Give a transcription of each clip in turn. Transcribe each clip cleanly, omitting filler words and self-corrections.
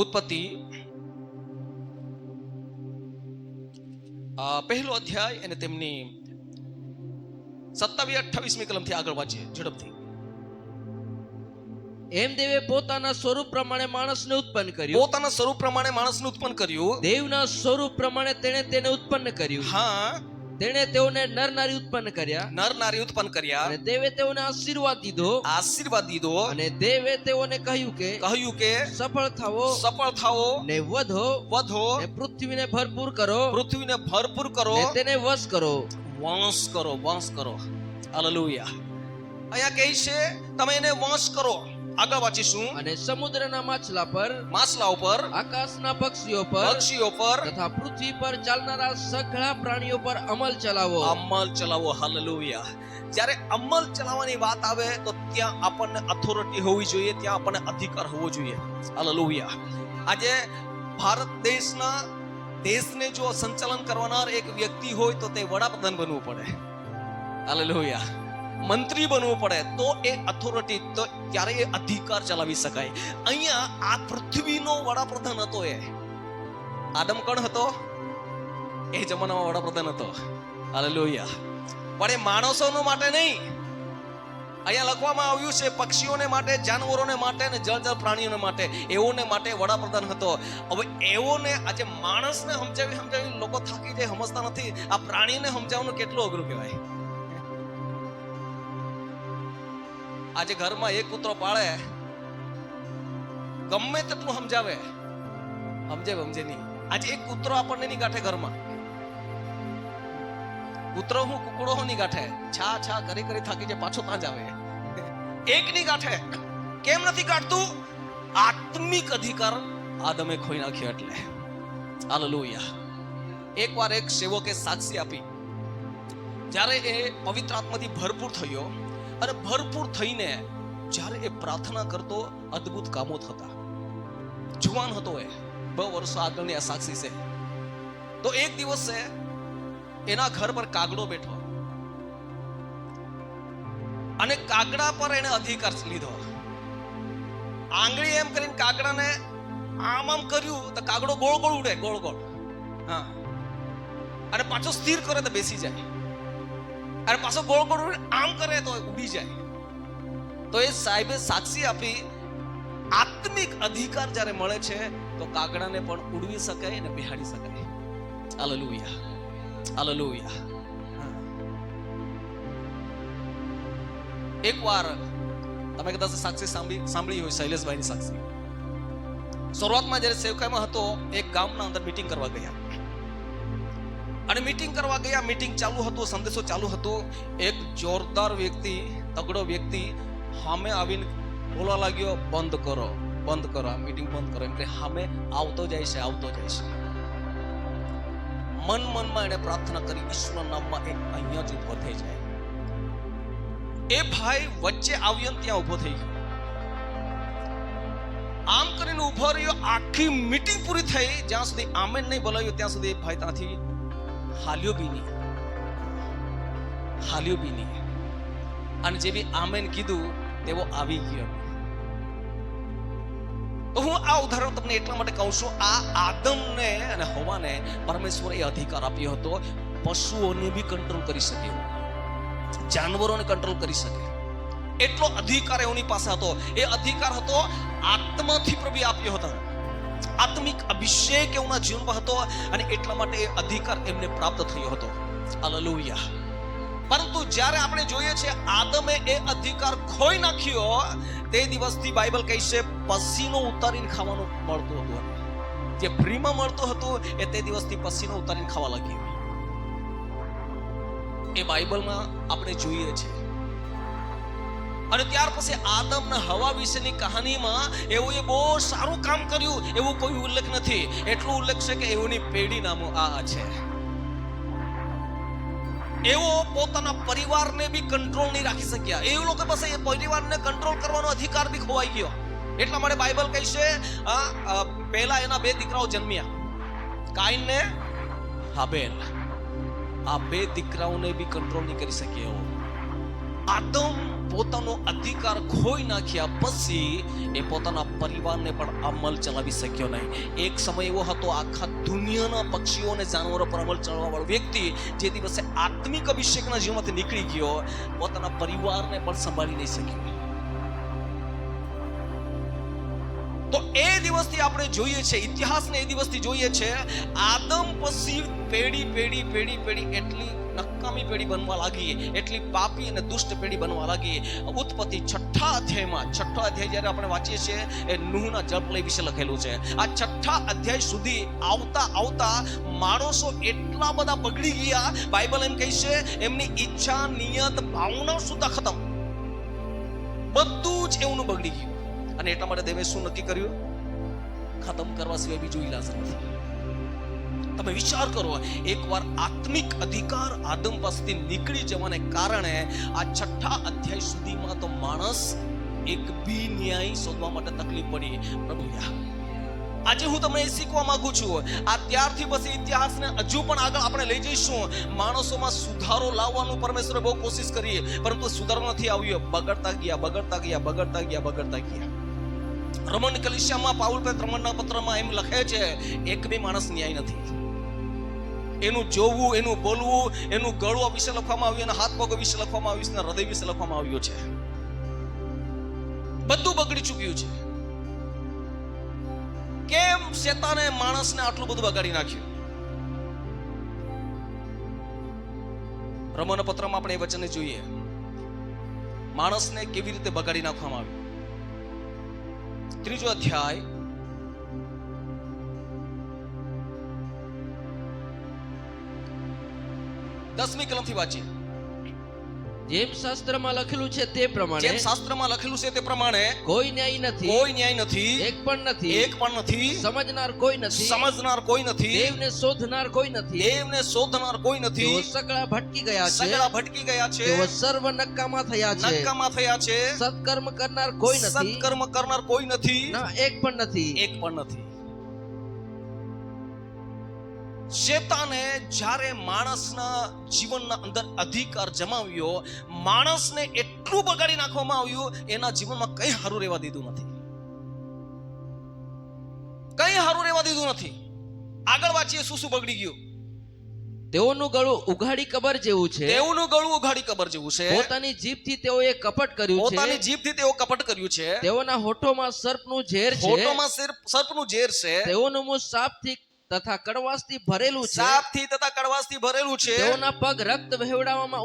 ઉત્પત્તિ પહેલો અધ્યાય અને તેમની 27-28મી કલમથી આગળ વાંચીએ ઝડપથી. એમ દેવે પોતાના સ્વરૂપ પ્રમાણે માણસને ઉત્પન્ન કર્યું. પોતાના સ્વરૂપ પ્રમાણે માણસને ઉત્પન્ન કર્યું. દેવના સ્વરૂપ પ્રમાણે તેણે તેને ઉત્પન્ન કર્યું. હા, તેણે તેઓને નર નારી ઉત્પન્ન કર્યા. નર નારી ઉત્પન્ન કર્યા. અને દેવે તેઓને આશીર્વાદ દીધો. આશીર્વાદ દીધો. અને દેવે તેઓને કહ્યું કે સફળ થાઓ ને વધો ને પૃથ્વીને ભરપૂર કરો. પૃથ્વીને ભરપૂર કરો. ને તેને વશ કરો. વંશ કરો. હાલેલુયા. અહીંયા કહે છે તમે એને વંશ કરો. આગળ વાંચીશું. અને સમુદ્રના માછલા ઉપર આકાશના પક્ષીઓ પર તથા પૃથ્વી પર ચાલનારા સઘળા પ્રાણીઓ પર અમલ ચલાવો. હાલેલુયા. જ્યારે અમલ ચલાવવાની વાત આવે તો ત્યાં આપણને ઓથોરિટી હોવી જોઈએ, ત્યાં આપણને અધિકાર હોવો જોઈએ. હાલેલુયા. આજે ભારત દેશને જો સંચાલન કરનાર એક વ્યક્તિ હોય તો તે વડાપ્રધાન બનવું પડે. હાલેલુયા. મંત્રી બનવું પડે તો એ ઓથોરિટી, તો ત્યારે એ અધિકાર ચલાવી શકાય. અહીંયા આ પૃથ્વીનો વડાપ્રધાન હતો. એ આદમ કોણ હતો? એ જમાનામાં વડાપ્રધાન હતો. હાલેલુયા. પણ એ માણસોનો માટે નહીં. અહીંયા લખવામાં આવ્યું છે પક્ષીઓને માટે, જાનવરોને માટે અને જળચર પ્રાણીઓને માટે, એઓને માટે વડાપ્રધાન હતો. હવે એઓને આજે માણસને સમજાવી લોકો થાકી જાય, સમજતા નથી. આ પ્રાણીને સમજાવવાનું કેટલું અઘરું કહેવાય. આજે ઘરમાં એક કૂતરો પાળે, ગમે તેટલું સમજે નહીં. આજે એક કૂતરો આપણને નહીં ગાંઠે ઘરમાં. કૂતરો કુકડો નહીં ગાંઠે. છા કરી થાકી જાય, પાછો ત્યાં જ આવે. એક નહીં ગાંઠે. કેમ નથી ગાંઠતું? આત્મિક અધિકાર આદમે ખોઈ નાખ્યો એટલે. હાલેલુયા. એકવાર એક સેવકે સાક્ષી આપી. જ્યારે એ પવિત્ર આત્માથી ભરપૂર થયો અને ભરપૂર થઈને જ્યારે એ પ્રાર્થના કરતો, અદ્ભુત કામો થતા. જુવાન હતો એ, 2 વર્ષો આગળની આ સાક્ષી છે. તો એક દિવસે એના ઘર પર કાગડો બેઠો અને કાગડા પર એને અધિકાર લીધો. આંગળી એમ કરીને કાગડાને આમ કર્યું તો કાગડો ગોળ ગોળ ઉડે, ગોળ. હા, અને પાછો સ્થિર કરે તો બેસી જાય, અને પાછો ગોળ ગોળ આમ કરે તો ઉડી જાય. તો એ સાહેબે સાક્ષી આપી, આત્મિક અધિકાર જ્યારે મળે છે તો કાગડાને પણ ઉડવી શકાય અને બેહાડી શકાય. હાલેલુયા. એકવાર તમે કદાચ સાક્ષી સાંભળી હોય, શૈલેષભાઈની સાક્ષી. શરૂઆતમાં જ્યારે સેવકાઈમાં હતો, એક ગામના અંદર મીટિંગ કરવા ગયા. અને મીટિંગ ચાલુ હતું, સંદેશો ચાલુ હતો. એક જોરદાર વ્યક્તિ, તગડો વ્યક્તિ સામે આવીને બોલવા લાગ્યો, બંધ કરો, આ મીટિંગ બંધ કરો. એમ કે સામે આવતો જાય છે. મનમાં એને પ્રાર્થના કરી, ઈશ્વરના નામમાં એ અહીંયા જ ઉભો થઈ જાય. એ ભાઈ વચ્ચે આવ્યો, ત્યાં ઉભો થઈ ગયો. આમ કરીને ઉભો રહ્યો. આખી મીટિંગ પૂરી થઈ, જ્યાં સુધી આમેન નહીં બોલાવ્યો ત્યાં સુધી ભાઈ ત્યાંથી હાલ્યો બી નહીં. અને જે બી આમેન કીધું તેવો આવી ગયો. તો હું આ ઉદાહરણ તમને એટલા માટે કહું છું, આ આદમને અને હવાને પરમેશ્વરે અધિકાર આપ્યો હતો. પશુઓને બી કંટ્રોલ કરી શકે, જાનવરોને કંટ્રોલ કરી શકે, એટલો અધિકાર એની પાસે હતો. એ અધિકાર હતો આત્માથી પ્રભુ આપ્યો હતો. આત્મિક અભિષેક એમના જીવનમાં હતો અને એટલા માટે એ અધિકાર એમને પ્રાપ્ત થયો હતો. હાલેલુયા. પરંતુ જ્યારે આપણે જોઈએ છે આદમે એ અધિકાર ખોઈ નાખ્યો, તે દિવસથી બાઇબલ કહે છે પસીનો ઉતારીને ખાવાનું મળતું હતું. જે ફ્રીમાં મળતું હતું એ તે દિવસથી પસીનો ઉતારીને ખાવા લાગ્યો. એ બાઇબલમાં આપણે જોઈએ છીએ. અને ત્યાર પછી આદમ અને હવા વિશેની કહાનીમાં એવું એ બહુ સારું કામ કર્યું એવું કોઈ ઉલ્લેખ નથી. એટલું ઉલ્લેખ છે કે એઓની પેઢી નામો આ છે. એવો પોતાના પરિવારને બી કંટ્રોલ નહીં રાખી શક્યા. એ લોકો પાસે એ પરિવારને કંટ્રોલ કરવાનો અધિકાર બી ખોવાઈ ગયો. એટલા માટે બાઇબલ કહે છે પહેલા એના 2 દીકરાઓ જન્મ્યા, કાઈન ને હાબેલ. આ 2 દીકરાઓને બી કંટ્રોલ નહીં કરી શક્યો. આદમ પોતાનો અધિકાર ખોઈ નાખ્યા પછી એ પોતાના પરિવારને પણ અમલ ચલાવી શક્યો નહીં. એક સમય એવો હતો, આખા દુનિયાના પક્ષીઓ અને જાનવરો પર અમલ ચલાવવા વાળો વ્યક્તિ જે દિવસે આત્મિક અભિષેકના જીવનમાંથી નીકળી ગયો, પોતાના પરિવારને પણ સંભાળી નહીં શક્યો. તો એ દિવસથી આપણે જોઈએ છે, ઇતિહાસને એ દિવસથી જોઈએ છે, આદમ પછી પેઢી એટલી નકામી પેઢી બનવા લાગી, એટલી પાપી અને દુષ્ટ પેઢી બનવા લાગી. ઉત્પત્તિ 6 અધ્યાયમાં, 6 અધ્યાય જ્યારે આપણે વાંચીએ છીએ એ નૂહના જળપ્રલય વિશે લખેલું છે. આ 6 અધ્યાય સુધી આવતા માણસો એટલા બધા બગડી ગયા, બાઇબલ એમ કહે છે એમની ઈચ્છા, નિયત, ભાવના સુદ્ધા ખતમ, બધું જ એમનું બગડી ગયું. અને એટલા માટે દેવે શું નક્કી કર્યું? ખતમ કરવા સિવાય બીજું ઈલાજ નથી. તમે વિચાર કરો, એકવાર આત્મિક અધિકાર આદમ પાસેથી નીકળી જવાને કારણે આ 6 અધ્યાય સુધીમાં તો માણસ એક બી ન્યાય શોધવા માટે તકલીફ પડી. પ્રભુ આજે હું તમને એ શીખવા માંગુ છું, આ ત્યારથી પછી ઇતિહાસને હજુ પણ આગળ આપણે લઈ જઈશું. માણસોમાં સુધારો લાવવાનું પરમેશ્વરે બહુ કોશિશ કરી, પરંતુ સુધારો નથી આવ્યો. બગડતા ગયા. રોમન કલીસિયામાં પાઉલ રોમનના પત્રમાં એમ લખે છે, એક બી માણસ ન્યાય નથી. એનું જોવું, એનું બોલવું, એનું ગળવા વિશે લખવામાં આવ્યું, એના હાથ પગ વિશે લખવામાં આવ્યું, એના હૃદય વિશે લખવામાં આવ્યું છે. બધું બગડી ચૂક્યું છે. કેમ શેતાને માણસને આટલું બધું બગાડી નાખ્યું? રોમન પત્રમાં આપણે એ વચનને જોઈએ, માણસને કેવી રીતે બગાડી નાખવામાં આવ્યું. 3 અધ્યાય 10મી કલમથી વાંચીએ. જેમ શાસ્ત્રમાં લખેલું છે તે પ્રમાણે કોઈ ન્યાય નથી, એક પણ નથી. સમજનાર કોઈ નથી, દેવને શોધનાર કોઈ નથી. તેઓ સકળા ભટકી ગયા છે, તેઓ સર્વ નકામા થયા છે. સત્કર્મ કરનાર કોઈ નથી, ના એક પણ નથી. શેતાને જ્યારે માણસના જીવનના અંદર અધિકાર જમાવ્યો, માણસને એટલું બગાડી નાખવામાં આવ્યું, એના જીવનમાં કંઈ સારું રહેવા દીધું નથી. આગળ વાંચીએ શું બગડી ગયું. તેઓનું ગળું ઉઘાડી કબર જેવું છે. પોતાની જીભથી તેઓએ કપટ કર્યું છે. તેઓના હોઠોમાં સર્પનું ઝેર છે. તેઓનું મુખ સાપથી તથા કડવાશથી ભરેલું છે. તેઓના પગ રક્ત વહેવડાવવામાં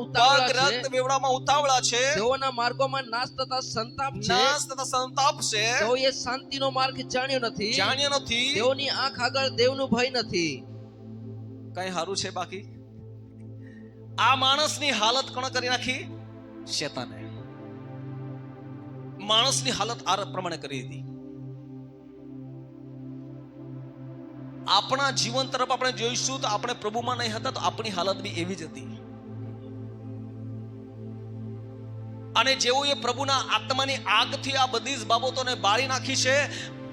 ઉતાવળા છે. તેઓના માર્ગોમાં નાશ તથા સંતાપ છે. તેઓએ શાંતિનો માર્ગ જાણ્યો નથી. તેઓની આંખ આગળ દેવનું ભય નથી. કઈ સારું છે બાકી? આ માણસની હાલત કોણે કરી નાખી? શેતાને. માણસની હાલત આ પ્રમાણે કરી દીધી. આપણા જીવન તરફ આપણે જોઈશું તો આપણે પ્રભુમાં નહીં હતા તો આપણી હાલત બી એવી જ હતી. અને જેવું એ પ્રભુના આત્માની આગથી આ બધી જ બાબતોને બાળી નાખી છે,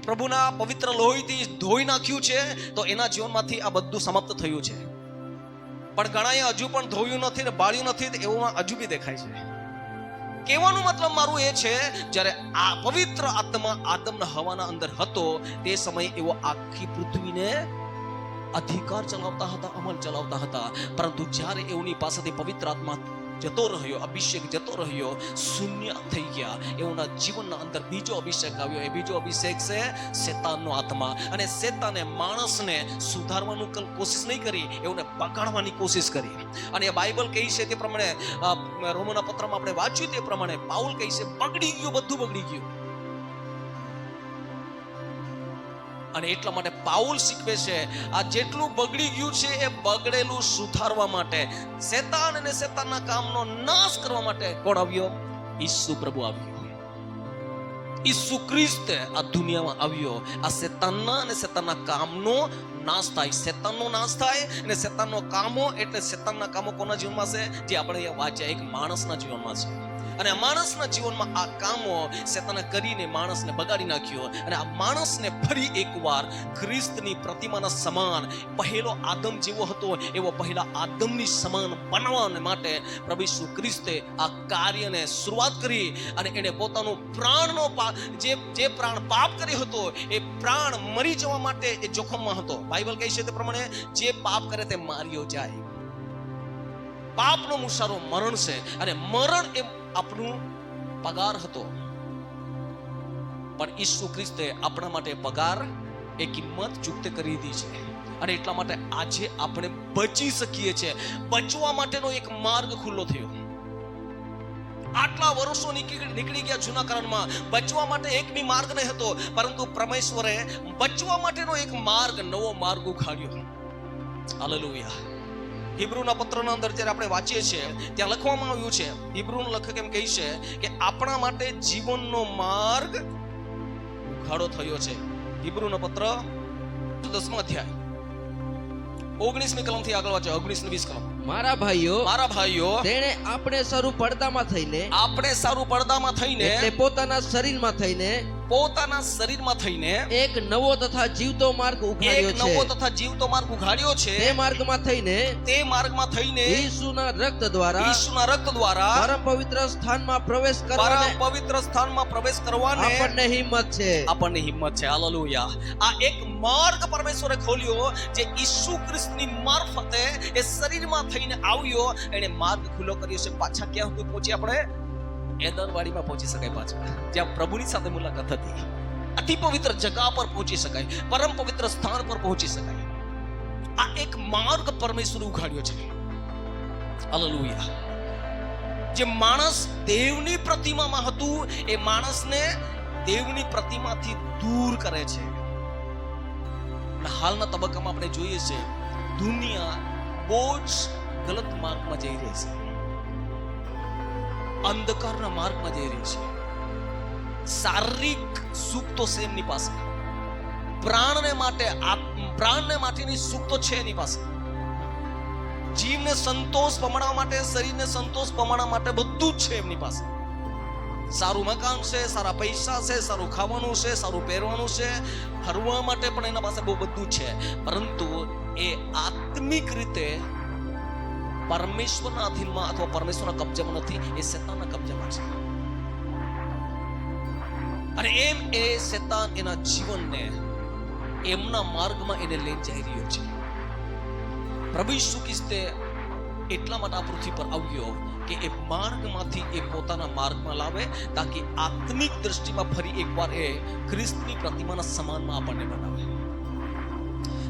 પ્રભુના પવિત્ર લોહીથી ધોઈ નાખ્યું છે, તો એના જીવનમાંથી આ બધું સમાપ્ત થયું છે. પણ ઘણાએ હજુ પણ ધોયું નથી ને બાળ્યું નથી, એવું હજુ બી દેખાય છે. કહેવાનો મતલબ મારું એ છે, જ્યારે આ પવિત્ર આત્મા આદમના હવાના અંદર હતો તે સમયે એવો આખી પૃથ્વીને અધિકાર ચલાવતા હતા, અમલ ચલાવતા હતા. પરંતુ જ્યારે એઓની પાસેથી પવિત્ર આત્મા જતો રહ્યો, અભિષેક જતો રહ્યો, શૂન્ય થઈ ગયા, એઓના જીવનના અંદર બીજો અભિષેક આવ્યો. એ બીજો અભિષેક છે શેતાનનો આત્મા. અને શેતાને માણસને સુધારવાનું કોશિશ નહીં કરી, એઓને બગાડવાની કોશિશ કરી. અને એ બાઇબલ કહે છે તે પ્રમાણે, રોમનના પત્રમાં આપણે વાંચ્યું તે પ્રમાણે પાઉલ કહે છે બગડી ગયું, બધું બગડી ગયું. અને એટલા માટે પાઉલ શીખવે છે આ જેટલું બગડી ગયું છે એ બગડેલું સુધારવા માટે, શેતાન અને શેતાનના કામનો નાશ કરવા માટે કોણ આવ્યો? ઈસુ પ્રભુ આવ્યો. ઈસુ ખ્રિસ્ત આ દુનિયામાં આવ્યો. આ શેતાનના અને શેતાનના કામનો નાશ થાય. શેતાનનો નાશ થાય અને શેતાનનો કામો, એટલે શેતાનના કામો કોના જીવનમાં છે? જે આપણે અહીંયા વાંચ્યા, એક માણસના જીવનમાં છે. અને આ માણસના જીવનમાં આ કામો શેતાને કરીને માણસને બગાડી નાખ્યો, અને આ માણસને ફરી એકવાર ખ્રિસ્તની પ્રતિમાના સમાન પહેલો આદમ જેવો હતો એવો પહેલા આદમની સમાન બનાવવા માટે પ્રભુ ઈસુ ખ્રિસ્તે આ કાર્યને શરૂઆત કરી, અને એને પોતાનું પ્રાણનો જે પ્રાણ પાપ કર્યો હતો એ પ્રાણ મરી જવા માટે એ જોખમમાં હતો. બાઇબલ કહે છે તે પ્રમાણે જે પાપ કરે તે માર્યો જાય. પાપનો મુસારો મરણ છે, અને મરણ એ આપણું પગાર હતો. પણ ઈસુ ખ્રિસ્તે આપણા માટે પગાર એ કિંમત ચૂકતે કરી દીધી છે, અને એટલા માટે આજે આપણે બચી શકીએ છીએ. બચવા માટેનો એક માર્ગ ખુલ્લો થયો. આટલા વર્ષો નીકળી ગયા જૂના કરારમાં, બચવા માટે એક બી માર્ગ નહીં હતો, પરંતુ પરમેશ્વરે બચવા માટેનો એક માર્ગ, નવો માર્ગ ઉઘાડ્યો. હાલેલુયા. હિબ્રુના પત્રના અંદર જ્યારે આપણે વાંચીએ છીએ ત્યાં લખવામાં આવ્યું છે, હિબ્રુનો લેખક એમ કહે છે કે આપણા માટે જીવનનો માર્ગ ઉઘાડો થયો છે. હિબ્રુનો પત્ર 10મા અધ્યાય 19મી કલમથી આગળ વાંચો. 19 ને 20 કલમ. મારા ભાઈઓ, તેણે આપણે સારું પડદામાં થઈને એટલે પોતાના શરીરમાં થઈને એક નવો તથા જીવતો માર્ગ ઉઘાડ્યો છે. તે માર્ગમાં થઈને ઈસુના રક્ત દ્વારા પરમ પવિત્ર સ્થાનમાં પ્રવેશ કરવાનો આપણને હિંમત છે. હાલેલુયા. આ એક માર્ગ પરમેશ્વરે ખોલ્યો, જે ઈસુ ખ્રિસ્તની મારફતે એ શરીરમાં થઈને આવ્યો. એને માર્ગ ખુલ્લો કર્યો છે. પાછા ક્યાં સુધી પહોંચી? આપણે એદનવાડીમાં પહોંચી શકાય, પાછા જ્યાં પ્રભુની સાથે મુલાકાત હતી. અતિ પવિત્ર જગા પર પહોંચી શકાય, પરમ પવિત્ર સ્થાન પર પહોંચી શકાય. આ એક માર્ગ પરમેશ્વર ઉઘાડ્યો છે. હાલેલુયા. જે માણસ દેવની પ્રતિમામાં હતું, એ માણસને દેવની પ્રતિમાથી દૂર કરે છે. હાલના તબક્કામાં આપણે જોઈએ છે દુનિયા બહુ જ ગલત માર્ગમાં જઈ રહી છે, અંધકારના માર્ગમાં જઈ રહી છે. શારીરિક સુખ તો છે એમની પાસે, પ્રાણને માટેની સુખ તો છે એની પાસે. જીવને સંતોષ પમાડવા માટે, શરીરને સંતોષ પમાડવા માટે બધું જ છે એમની પાસે. સારું મકાન છે, સારા પૈસા છે, સારું ખાવાનું છે, સારું પહેરવાનું છે, ફરવા માટે પણ એના પાસે બહુ બધું છે. પરંતુ એ આત્મિક રીતે પરમેશ્વરના અધીનમાં અથવા પરમેશ્વરના કબજામાં નથી, એ શેતાનના કબજામાં છે. અને એ શેતાન એના જીવનને એમના માર્ગમાં એને લઈ જઈ રહ્યો છે. પ્રભુ ઈસુ ખ્રિસ્તે એટલા માટે આ પૃથ્વી પર આવ્યો કે એ માર્ગમાંથી એ પોતાના માર્ગમાં લાવે, તાકી આત્મિક દ્રષ્ટિમાં ફરી એકવાર એ ખ્રિસ્તની પ્રતિમાના સમાનમાં આપણને બનાવે.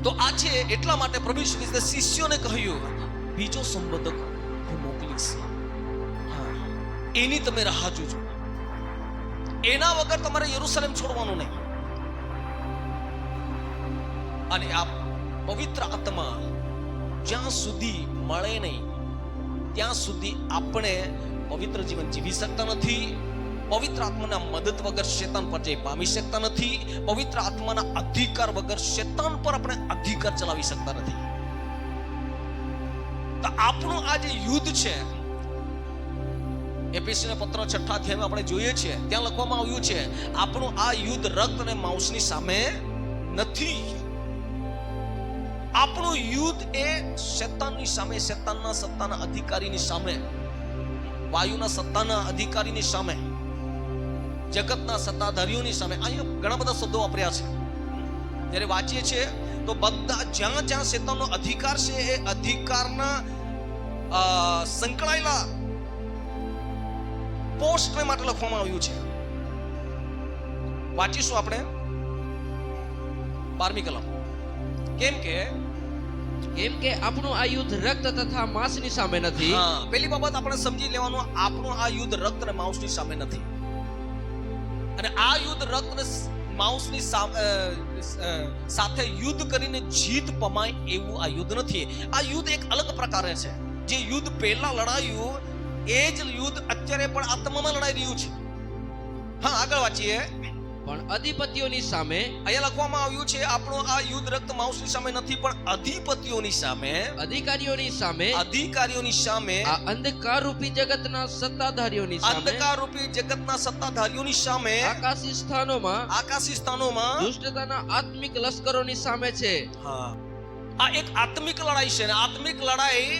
તો આજે એટલા માટે પ્રભુ ઈસુ ખ્રિસ્તે શિષ્યોને કહ્યું, બીજો સંબોધક હું મોકલીશ, એની તમે રાહ જોજો. એના વગર તમારે યરૂશલેમ છોડવાનું નહીં. અને આ પવિત્ર આત્મા જ્યાં સુધી મળે નહીં, ત્યાં સુધી આપણે પવિત્ર જીવન જીવી શકતા નથી. પવિત્ર આત્માના મદદ વગર શેતાન પર જઈ પામી શકતા નથી. પવિત્ર આત્માના અધિકાર વગર શેતાન પર આપણે અધિકાર ચલાવી શકતા નથી. તો આપણું આ જે યુદ્ધ છે, એફેસીના પત્ર 6 અધ્યાયમાં આપણે જોઈએ છીએ, ત્યાં લખવામાં આવ્યું છે આપણું આ યુદ્ધ રક્ત અને માંસની સામે નથી. આપણું યુદ્ધ એ શેતાનની સામે, શેતાનના સત્તાના અધિકારીની સામે, વાયુના સત્તાના અધિકારીની સામે, જગતના સત્તાધારીઓની સામે. અહીંયા ઘણા બધા શબ્દો વાપર્યા છે. જ્યારે વાંચીએ છીએ તો બધા જ્યાં જ્યાં શેતાનનો અધિકાર છે, એ અધિકારના સંકળાયેલા પોસ્ટને માટે લખવામાં આવ્યું છે. વાંચીશું આપણે 12મી કલમ. કેમ કે આપણું આ યુદ્ધ રક્ત તથા માંસની સામે નથી. પહેલી બાબત આપણે સમજી લેવાનું, આપણું આ યુદ્ધ રક્ત અને માંસની સામે નથી. અને આ યુદ્ધ રક્ત અને માંસની સાથે યુદ્ધ કરીને જીત પમાય એવું આ યુદ્ધ નથી. આ યુદ્ધ એક અલગ પ્રકારે છે. જે યુદ્ધ પહેલા લડાયું એ જ યુદ્ધ અત્યારે પણ આત્મામાં લડાઈ રહ્યું છે. આગળ વાંચીએ પણ અધિપતિઓની સામે, અહીંયા લખવામાં આવ્યું છે આપણો આ યુદ્ધ રક્ત માંસની સામે નથી પણ અધિપતિઓની સામે, અધિકારીઓની સામે, અધિકારીઓની સામે, આ અંધકાર રૂપી જગતના સત્તાધારીઓની સામે, અંધકાર રૂપી જગતના સત્તાધારીઓની સામે, આકાશી સ્થાનોમાં દુષ્ટતાના આત્મિક લશ્કરોની સામે છે. હા, આ એક આત્મિક લડાઈ છે ને આત્મિક લડાઈ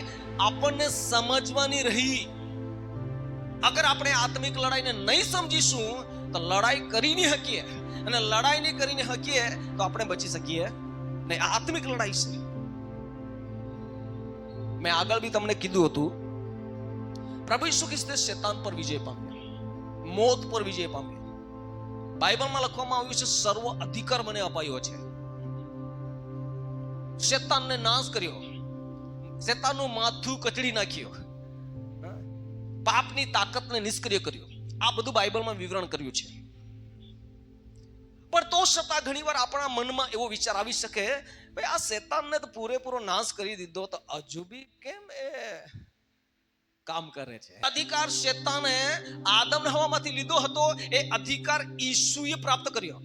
આપણને સમજવાની રહી. અગર આપણે આત્મિક લડાઈને નહીં સમજીશું તો લડાઈ કરી નહીં શકીએ, અને લડાઈ નહીં કરીને શકીએ તો આપણે બચી શકીએ નહીં. આ આત્મિક લડાઈ છે. મેં આગળ બી તમને કીધું હતું, પ્રભુ ઈસુ ખ્રિસ્તે શેતાન પર વિજય પામ્યો, મોત પર વિજય પામ્યો. બાઇબલમાં લખવામાં આવ્યું છે સર્વ અધિકાર મને અપાયો છે. શેતાનને નાશ કર્યો, શેતાનનું માથું કચડી નાખ્યો, પાપની તાકાતને નિષ્ક્રિય કર્યો. આ બધું બાઇબલમાં વિવરણ કર્યું છે. પણ તો છતાં ઘણીવાર આપણા મનમાં એવો વિચાર આવી શકે, ભાઈ આ શેતાનને તો પૂરેપૂરો નાશ કરી દીધો તો હજુ બી કેમ એ કામ કરે છે? અધિકાર શેતાને આદમ ને હવામાંથી લીધો હતો, એ અધિકાર ઈસુએ પ્રાપ્ત કર્યો,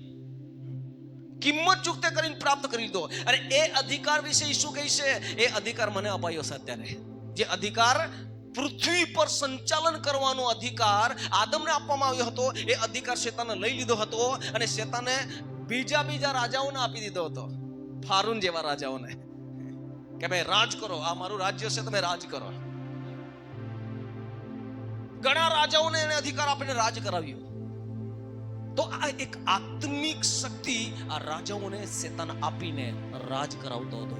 કિંમત ચૂકતે કરીને પ્રાપ્ત કરી લીધો. અને એ અધિકાર વિશે ઈસુ કહે છે એ અધિકાર મને અપાયો છે અત્યારે. જે અધિકાર પૃથ્વી પર સંચાલન કરવાનો અધિકાર આદમને આપવામાં આવ્યો હતો, એ અધિકાર શેતાને લઈ લીધો હતો અને શેતાને બીજા રાજાઓને આપી દીધો હતો, ફારૂન જેવા રાજાઓને, કે ભાઈ રાજ કરો, આ મારું રાજ્ય છે, તમે રાજ કરો. ઘણા રાજાઓને એને અધિકાર આપીને રાજ કરાવ્યું. તો આ એક આત્મિક શક્તિ આ રાજાઓને શેતાન આપીને રાજ કરાવતો હતો.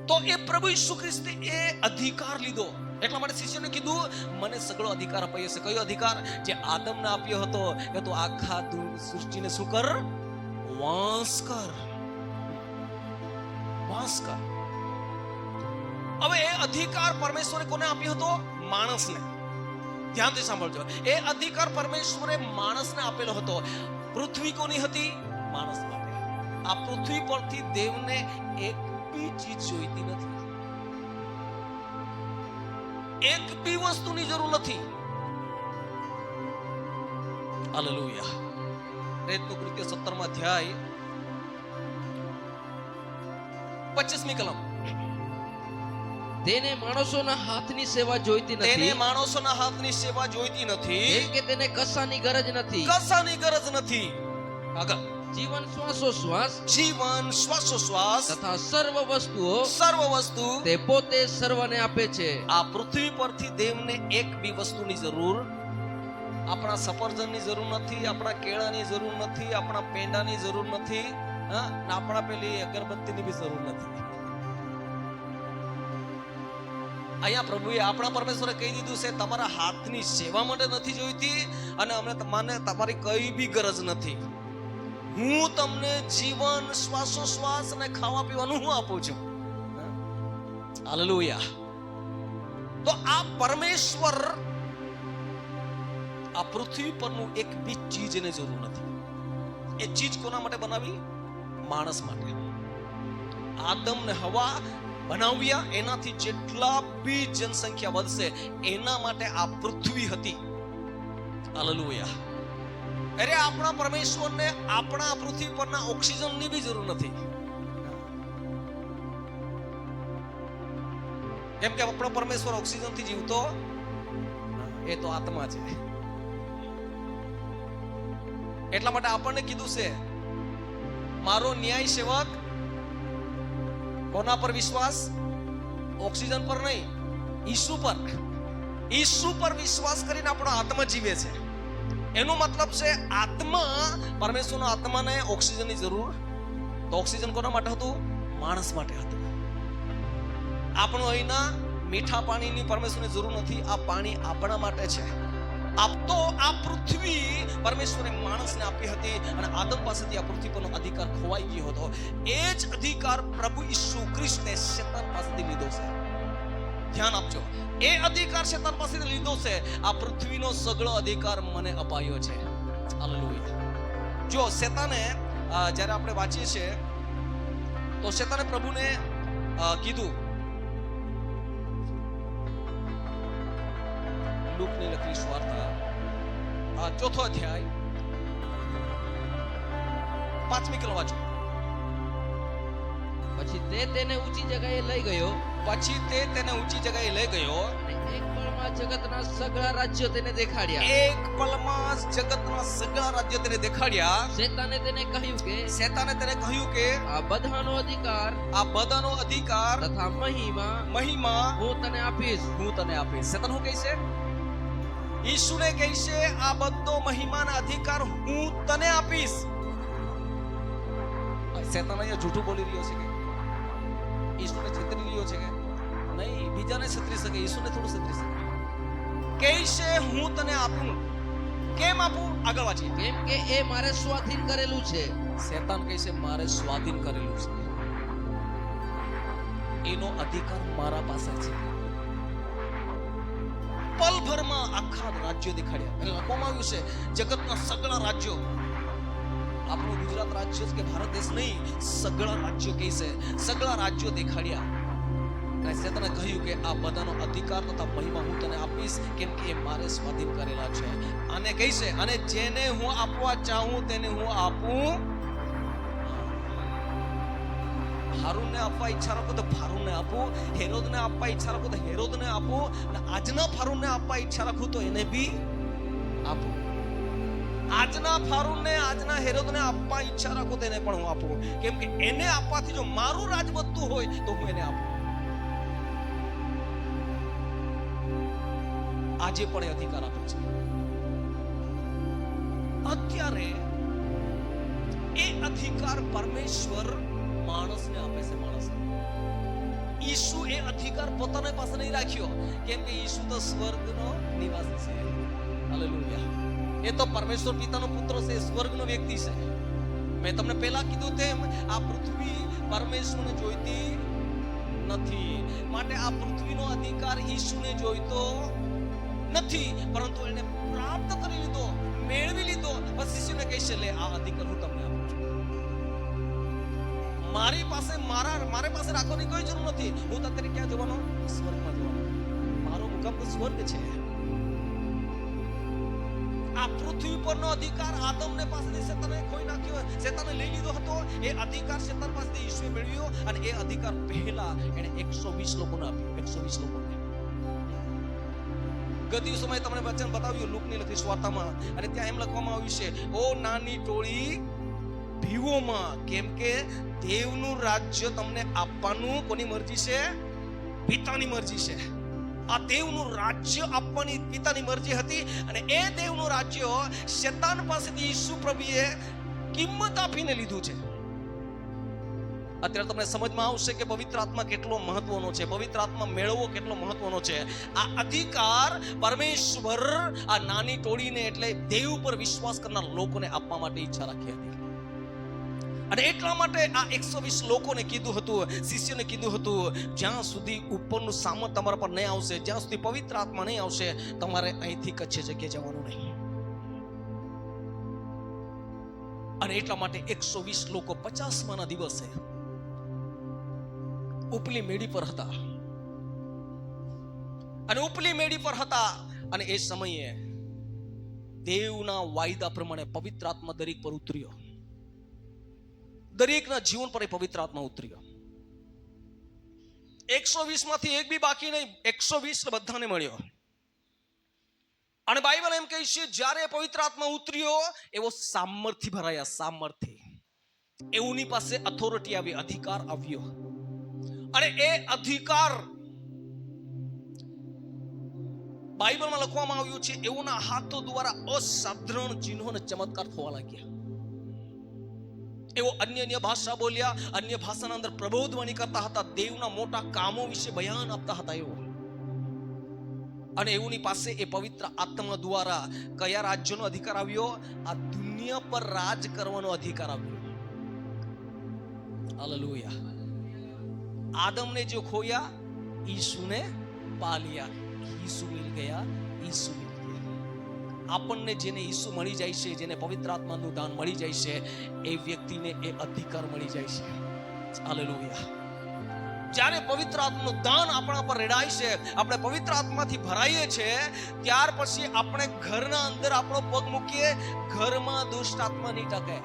તો એ પ્રભુ ઈસુ ખ્રિસ્તે એ અધિકાર લીધો. એટલા માટે શિષ્યને કીધું મને સગળો અધિકાર અપાયો છે. કયો અધિકાર? જે આદમને આપ્યો હતો કે તું આખા સૃષ્ટિને શું કર? વાસ કર. હવે એ અધિકાર પરમેશ્વરે કોને આપ્યો હતો? માણસને. ધ્યાનથી સાંભળજો, એ અધિકાર પરમેશ્વરે માણસને આપેલો હતો. પૃથ્વી કોની હતી? માણસ માટે. આ પૃથ્વી પરથી દેવને એક બી ચીજ જોઈતી નથી, એક બી વસ્તુની જરૂર નથી. હાલેલુયા. પ્રેરિતોનું કૃત્ય 17 અધ્યાય 25મી કલમ. તેને માણસોના હાથની સેવા જોઈતી નથી, તેને માણસોના હાથની સેવા જોઈતી નથી, કેમ કે તેને કશાની ગરજ નથી, કશાની ગરજ નથી. આગળ જીવન શ્વાસોશ્વાસ તથા સર્વ વસ્તુ તે પોતે સર્વને આપે છે. આ પૃથ્વી પરથી દેવને એક બી વસ્તુની જરૂર, આપણા સફરજનની જરૂર નથી, આપણા કેળાની જરૂર નથી, આપણા પેંડાની જરૂર નથી, આપણા પેલી અગરબત્તીની બી જરૂર નથી. અહીંયા પ્રભુએ આપણા પરમેશ્વરે કહી દીધું છે તમારા હાથની સેવા માટે નથી જોઈતી, અને અમને તમારી કઈ બી ગરજ નથી. હું તમને જીવન, શ્વાસોશ્વાસ અને ખાવા પીવાનું હું આપું છું. હાલેલુયા. તો આ પરમેશ્વર આ પૃથ્વી પરનું એક બી ચીજને જરૂર નથી. એ ચીજ કોના માટે બનાવી? માણસ માટે. આદમ ને હવા બનાવ્યા, એનાથી જેટલા બી જનસંખ્યા વધશે એના માટે આ પૃથ્વી હતી. હાલેલુયા. અરે આપણા પરમેશ્વરને આપણા પૃથ્વી પરના ઓક્સિજનની બી જરૂર નથી. કેમ કે આપણો પરમેશ્વર ઓક્સિજનથી જીવતો, એ તો આત્મા છે. એટલા માટે આપણને કીધું છે મારો ન્યાય સેવક કોના પર વિશ્વાસ? ઓક્સિજન પર નહીં, ઈસુ પર. ઈસુ પર વિશ્વાસ કરીને આપણો આત્મા જીવે છે. એનો મતલબ છે આત્મા, પરમેશ્વરનો આત્માને ઓક્સિજનની જરૂર. તો ઓક્સિજન કોના માટે હતું? માણસ માટે હતું. આપણું અહીંના મીઠા પાણીની પરમેશ્વરની જરૂર નથી, આ પાણી આપણા માટે છે. તો આ પૃથ્વી પરમેશ્વરે માણસને આપી હતી, અને આદમ પાસેથી આ પૃથ્વી પરનો અધિકાર ખોવાઈ ગયો હતો. એ જ અધિકાર પ્રભુ ઈસુ ખ્રિસ્તે શેતાન પાસેથી લીધો છે. ધ્યાન આપજો, એ અધિકાર શેતાન પાસેથી લીધો છે. આ પૃથ્વીનો સગળો અધિકાર મને અપાયો છે. હાલેલુયા. જો શેતાને જ્યારે આપણે વાંચીએ છીએ તો શેતાને પ્રભુને કીધું, લૂકની લખેલી સુવાર્તા 4થો અધ્યાય 5મી કલમ વાંચો. પછી તે તેને ઊંચી જગ્યાએ લઈ ગયો. પછી તે તેને ઊંચી જગ્યાએ લઈ ગયો અને એક પળમાં જગતના સગળા રાજ્યો તેને દેખાડ્યા. એક પળમાં જગતના સગળા રાજ્યો તેને દેખાડ્યા. શેતાને તેને કહ્યું કે આ બધાનો અધિકાર તથા મહિમા હું તને આપીશ. શેતાન શું કહે છે? ઈસુને કહે છે આ બધો મહિમાના અધિકાર હું તને આપીશ. શેતાન અહીંયા જૂઠું બોલી રહ્યો છે કે ઈસુને છેતરી રહ્યો છે કે નહીં? બીજાને છેતરી શકે, ઈસુને થોડું છેતરી શકે. કહે છે હું તને આપું. કેમ આપું? આગળ વાંચીએ. કેમ કે એ મારે સ્વાધીન કરેલું છે. શેતાન કહે છે મારે સ્વાધીન કરેલું છે, એનો અધિકાર મારા પાસે છે. પલભરમાં આખા રાજ્યો દેખાડ્યા. એટલે લખવામાં આવ્યું છે જગતના સગળા રાજ્યો. આપણું ગુજરાત રાજ્ય કે ભારત દેશ નહીં, સગળા રાજ્યો કહે છે. સગળા રાજ્યો દેખાડ્યા. અને શેતાને કહ્યું કે આ બધાનો અધિકાર તથા મહિમા હું તને આપીશ, કેમ કે એ મારે સ્વાધીન કરેલા છે. અને કહે છે અને જેને હું આપવા ચાહું તેને હું આપું. હારૂનને આપવા ઈચ્છા રાખો તો ફારૂનને આપું, હેરોદને આપવા ઈચ્છા રાખો તો હેરોદને આપું, અને આજના ફારૂનને આપવા ઈચ્છા રાખું તો એને બી આપું. આજના ફારૂનને, આજના હેરોદને આપવા ઈચ્છા રાખો તો એને પણ હું આપું, કેમ કે એને આપવાથી જો મારું રાજ વધતું હોય તો હું એને આપું. આજે પણ એ અધિકાર આપે છે. અત્યારે એ અધિકાર પરમેશ્વર માણસને આપે છે. માણસને ઈસુ એ અધિકાર પોતાની પાસે નહીં રાખ્યો, કેમ કે ઈસુ તો સ્વર્ગનો નિવાસી છે. હાલેલુયા. એ તો પરમેશ્વર પિતાનો પુત્ર છે, સ્વર્ગનો વ્યક્તિ છે. મેં તમને પહેલા કીધું તેમ આ પૃથ્વી પરમેશ્વરને જોઈતી નથી, માટે આ પૃથ્વીનો અધિકાર ઈસુને જોઈતો નથી, પરંતુ એને પ્રાપ્ત કરી લીધો, મેળવી લીધો. બસ શિષ્યને કહેશે લે આ અધિકાર હું તમને આપું છું. મારી પાસે મારે પાસે રાખવાની કોઈ જરૂર નથી. હું અત્યારે ક્યાં જવાનો? સ્વર્ગમાં જવાનો. મારો મુકામ તો સ્વર્ગ છે. આ પૃથ્વી પરનો અધિકાર આદમને પાસેથી શેતાને ખોઈ નાખ્યો, શેતાને લઈ લીધો હતો. એ અધિકાર શેતાન પાસેથી ઈસુએ મેળવ્યો, અને એ અધિકાર પહેલા એને 120 લોકોને આપ્યો. 120 લોકોને. ગત દિવસોમાં તમને વચન બતાવ્યું લુકની લખી વાર્તામાં, અને ત્યાં એમ લખવામાં આવ્યું છે ઓ નાની ટોળી ભીવોમાં, કેમ કે દેવનું રાજ્ય તમને આપવાનું કોની મરજી છે? પિતાની મરજી છે. આ દેવનું રાજ્ય આપવાની પિતાની મરજી હતી, અને એ દેવનું રાજ્ય શેતાન પાસેથી ઈસુ પ્રભુએ કિંમત આપીને લીધું છે. અત્યારે તમને સમજમાં આવશે કે પવિત્ર આત્મા કેટલો મહત્વનો છે, પવિત્ર આત્મા મેળવવો કેટલો મહત્વનો છે. આ અધિકાર પરમેશ્વર આ નાની ટોળીને, એટલે દેવ પર વિશ્વાસ કરનાર લોકોને આપવા માટે ઈચ્છા રાખી હતી. અને એટલા માટે આ 120 લોકોને કીધું હતું, શિષ્યને કીધું હતું, જ્યાં સુધી ઉપરનું સામર્થ્ય તમારા પર નહીં આવશે, જ્યાં સુધી પવિત્ર આત્મા નહીં આવશે, તમારે અહીંથી કચ્છે જગ્યાએ જવાનું નહીં. અને એટલા માટે 120 લોકો 50માના દિવસે ઉપલી મેડી પર હતા. અને ઉપલી મેડી પર હતા, અને એ સમયે દેવના વાયદા પ્રમાણે પવિત્ર આત્મા દરેક પર ઉતર્યો. દરેકના જીવન પર એ પવિત્ર આત્મા ઉતર્યો. 120 માંથી એક બી બાકી નહીં, 120 બધાને મળ્યો. અને બાઇબલ એમ કહે છે જ્યારે પવિત્ર આત્મા ઉતર્યો એવો સામર્થ્ય ભરાયા. સામર્થ્ય, એઓની પાસે ઓથોરિટી આવી, અધિકાર આવ્યો. અને એ અધિકાર બાઇબલમાં લખવામાં આવ્યું છે એઓના હાથો દ્વારા અસાધારણ ચિહ્નો અને ચમત્કાર થવા લાગ્યા. એવો અન્ય ભાષા બોલ્યા, અન્ય ભાષાના અંદર પ્રબોધવાણી કરતા હતા, દેવના મોટા કામો વિશે બયાન આપતા હતા. એવો અને એઓની પાસે એ પવિત્ર આત્મા દ્વારા કયા રાજ્યનો અધિકાર આવ્યો? આ દુનિયા પર રાજ કરવાનો અધિકાર આવ્યો. હાલેલુયા. આદમને જો ખોયા, ઈસુને પા लिया. ઈસુ મિલ ગયા, ઈસુ મિલ ગયા. આપણને જેને ઈસુ મળી જાય છે, જેને પવિત્ર આત્માનું દાન મળી જાય છે, એ વ્યક્તિને એ અધિકાર મળી જાય છે. હાલેલુયા. જ્યારે પવિત્ર આત્માનું દાન આપણા પર રેડાય છે, આપણે પવિત્ર આત્માથી ભરાઈએ છીએ, ત્યાર પછી આપણે ઘરના અંદર આપણો પગ મૂકીએ, ઘરમાં દુષ્ટ આત્મા નહીં ટકે.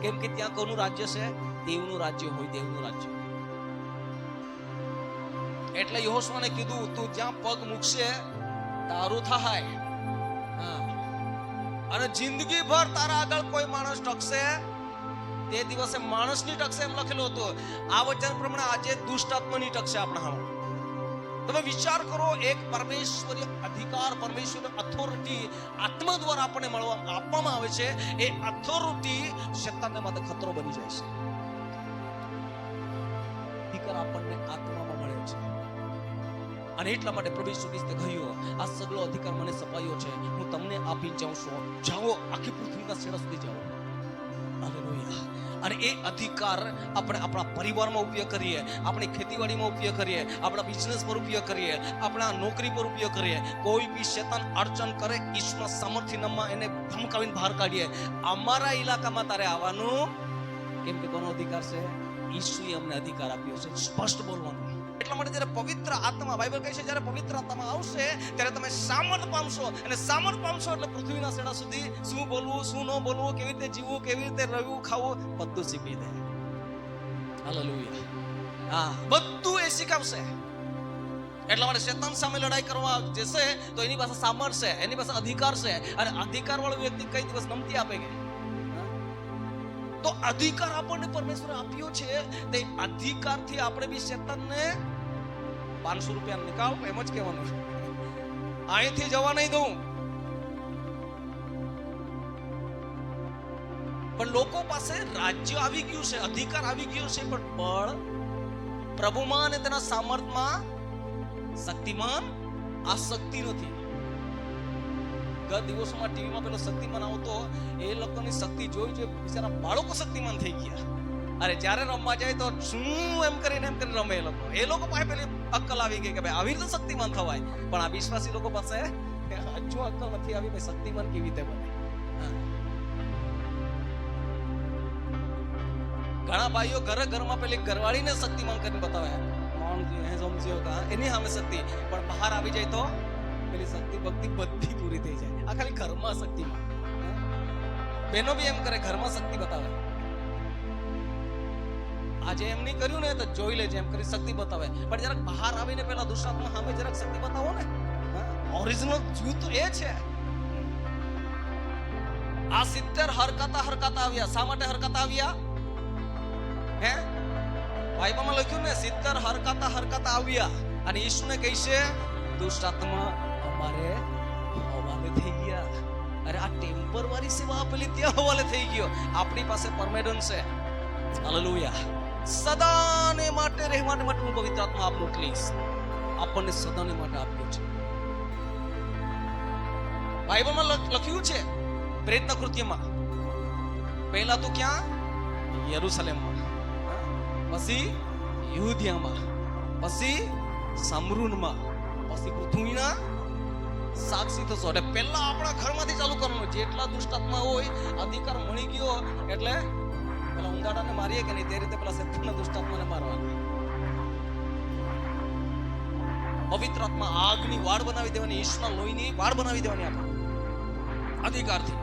કેમ કે ત્યાં કોનું રાજ્ય છે? દેવનું રાજ્ય હોય, દેવનું રાજ્ય. એટલે યહોશુઆને કીધું, તું જ્યાં પગ મૂકશે તારું થાય. અને જિંદગી ભર તારા આગળ કોઈ માણસ ટકશે, તે દિવસે માણસની ટકશે એમ લખેલું હતું. આ વચન પ્રમાણે આજે દુષ્ટ આત્માની ટકશે આપણા હામે. તમે વિચાર કરો, એક પરમેશ્વરીય અધિકાર, પરમેશ્વરીય ઓથોરિટી આત્મા દ્વારા આપણને આપવામાં આવે છે. એ ઓથોરિટી શૈતાનને માટે ખતરો બની જાય છે. અધિકાર આપણને આત્મામાં મળે છે. અને એટલા માટે પ્રભુ ઈસુ ખ્રિસ્તે કહ્યું, આ સગળો અધિકાર મને સપાયો છે, હું તમને આપી જાઉં છું. જાઓ, આખી પૃથ્વીના છેડા સુધી જાઓ. હાલેલુયા. અને એ અધિકાર આપણે આપણા પરિવારમાં ઉપયોગ કરીએ, આપણી ખેતીવાડીમાં ઉપયોગ કરીએ, આપણા બિઝનેસ પર ઉપયોગ કરીએ, આપણા નોકરી પર ઉપયોગ કરીએ. કોઈ બી શૈતાન અડચણ કરે, ઈશ્વરના સામર્થ્યમાં એને ધમકાવીને બહાર કાઢીએ. અમારા ઇલાકામાં તારે આવવાનું, કેમ કે કોનો અધિકાર છે? ઈસુએ અમને અધિકાર આપ્યો છે સ્પષ્ટ બોલવાનું. એટલા માટે જ્યારે પવિત્ર આત્મા, બાઇબલ કહે છે, જ્યારે પવિત્ર આત્મા આવશે ત્યારે તમે સામર્થ પામશો. અને સામર્થ પામશો એટલે પૃથ્વીના છેડા સુધી શું બોલવું, શું ન બોલવું, કેવી રીતે જીવવું, કેવી રીતે રહેવું, ખાવું, બધું શીખવી દે. હાલેલુયા. હા, બધું એ શીખવશે. એટલા માટે શૈતાન સામે લડાઈ કરવા જશે તો એની પાસે સામર્થ છે, એની પાસે અધિકાર છે. અને અધિકાર વાળો વ્યક્તિ કઈ દિવસ નમતી આપે કે? તો અધિકાર આપણને પરમેશ્વરે આપ્યો છે. તે અધિકારથી આપણે બી શૈતાનને 500 રૂપિયા નિકાલ, એમ જ કહેવાનું, અહીંથી જવા નહીં દઉં. પણ લોકો પાસે રાજ્ય આવી ગયું છે, અધિકાર આવી ગયો છે, પણ બળ પ્રભુમાં અને તેના સામર્થમાં, શક્તિમાન આસક્તિ નથી. ગત દિવસોમાં ટીવીમાં પેલો શક્તિમાન આવતો, એ લોકોની શક્તિ જોઈ બિચારા બાળકો શક્તિમાન થઈ ગયા. અરે જ્યારે રમવા જાય તો શું એમ કરીને રમે. એ લોકો પાસે પેલી અક્કલ આવી ગઈ કે ભાઈ આવી રીતે શક્તિમાન થવાય. પણ આ વિશ્વાસી લોકો પાસે હજુ અક્કલ નથી આવી, ભાઈ શક્તિમાન કેવી રીતે બને. ઘણા ભાઈઓ ઘરમાં પેલી ઘરવાળીને શક્તિમાન કરીને બતાવે, એની સામે શક્તિ, પણ બહાર આવી જાય તો પેલી શક્તિ ભક્તિ બધી પૂરી થઈ જાય. આ ખાલી ઘરમાં શક્તિમાં. બહેનો બી એમ કરે, ઘરમાં શક્તિ બતાવે. આજે એમ નહીં કર્યું ને તો જોઈ લેજે એમ કરી શક્તિ બતાવે. પણ જરાક બહાર આવીને પેલા દુષ્ટાત્મા સામે જરાક શક્તિ બતાવો ને. ઓરિજિનલ જીવ તો એ છે. આ 70 હરકાતા આવ્યા. શા માટે હરકાતા આવ્યા? હે, બાઇબલમાં લખ્યું ને, 70 હરકાતા આવ્યા. અને ઈસુને કહે છે, દુષ્ટ આત્મા અમારે હવાલે થઈ ગયા. અરે આ ટેમ્પરરી સેવા આપેલી ત્યાં હવાલે થઈ ગયો. આપણી પાસે પરમેનન્ટ છે. હાલેલુયા. સદાને માટે રહેવાને માટે હું પવિત્ર આત્મા આપ મોકલીશ. આપણને સદાને માટે આપ્યો છે. બાઇબલમાં લખ્યું છે, પ્રેતના કૃત્યમાં પહેલા તો ક્યાં? યરુશલેમમાં, પછી યહૂદિયામાં, પછી સમરૂનમાં, પછી પૃથ્વીના સાક્ષી થશો. એટલે પહેલા આપણા ઘરમાંથી ચાલુ કરવાનું. જેટલા દુષ્ટાત્મા હોય, અધિકાર મળી ગયો એટલે પેલા ઉંદાડાને મારીએ કે નહીં, તે રીતે પેલા શૈતાનના દુષ્ટાત્માને મારવાના. પવિત્ર આત્મા આગની વાડ બનાવી દેવાની, ઈશ્વરના લોહીની વાડ બનાવી દેવાની આપણે અધિકારથી.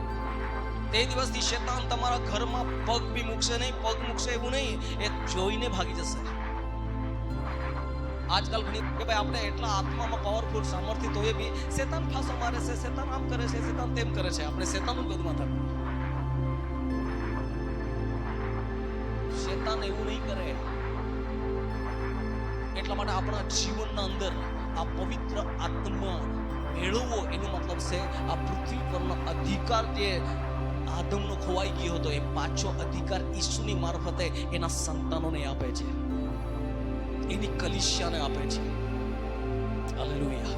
તે દિવસથી શૈતાન તમારા ઘરમાં પગ બી મૂકશે નહીં. પગ મૂકશે એવું નહીં, એ જોઈને ભાગી જશે. આજકાલ ઘણી કે ભાઈ આપણે એટલા આત્મામાં પાવરફુલ સામર્થ્ય તો એ બી શૈતાન ફાંસો મારે છે, શૈતાન આમ કરે છે, શૈતાન તેમ કરે છે. આપણે શૈતાનનું પદમાં થાય. શૈતાન એવું નહીં કરે. એટલા માટે આપણા જીવનના અંદર આ પવિત્ર આત્મા મેળવવો, એનો મતલબ છે આ પૃથ્વી પરનો અધિકાર જે આદમનો ખોવાઈ ગયો હતો, એ પાછો અધિકાર ઈસુની મારફતે એના સંતાનોને આપે છે, એની કલીસિયાને આપે છે. હાલેલુયા.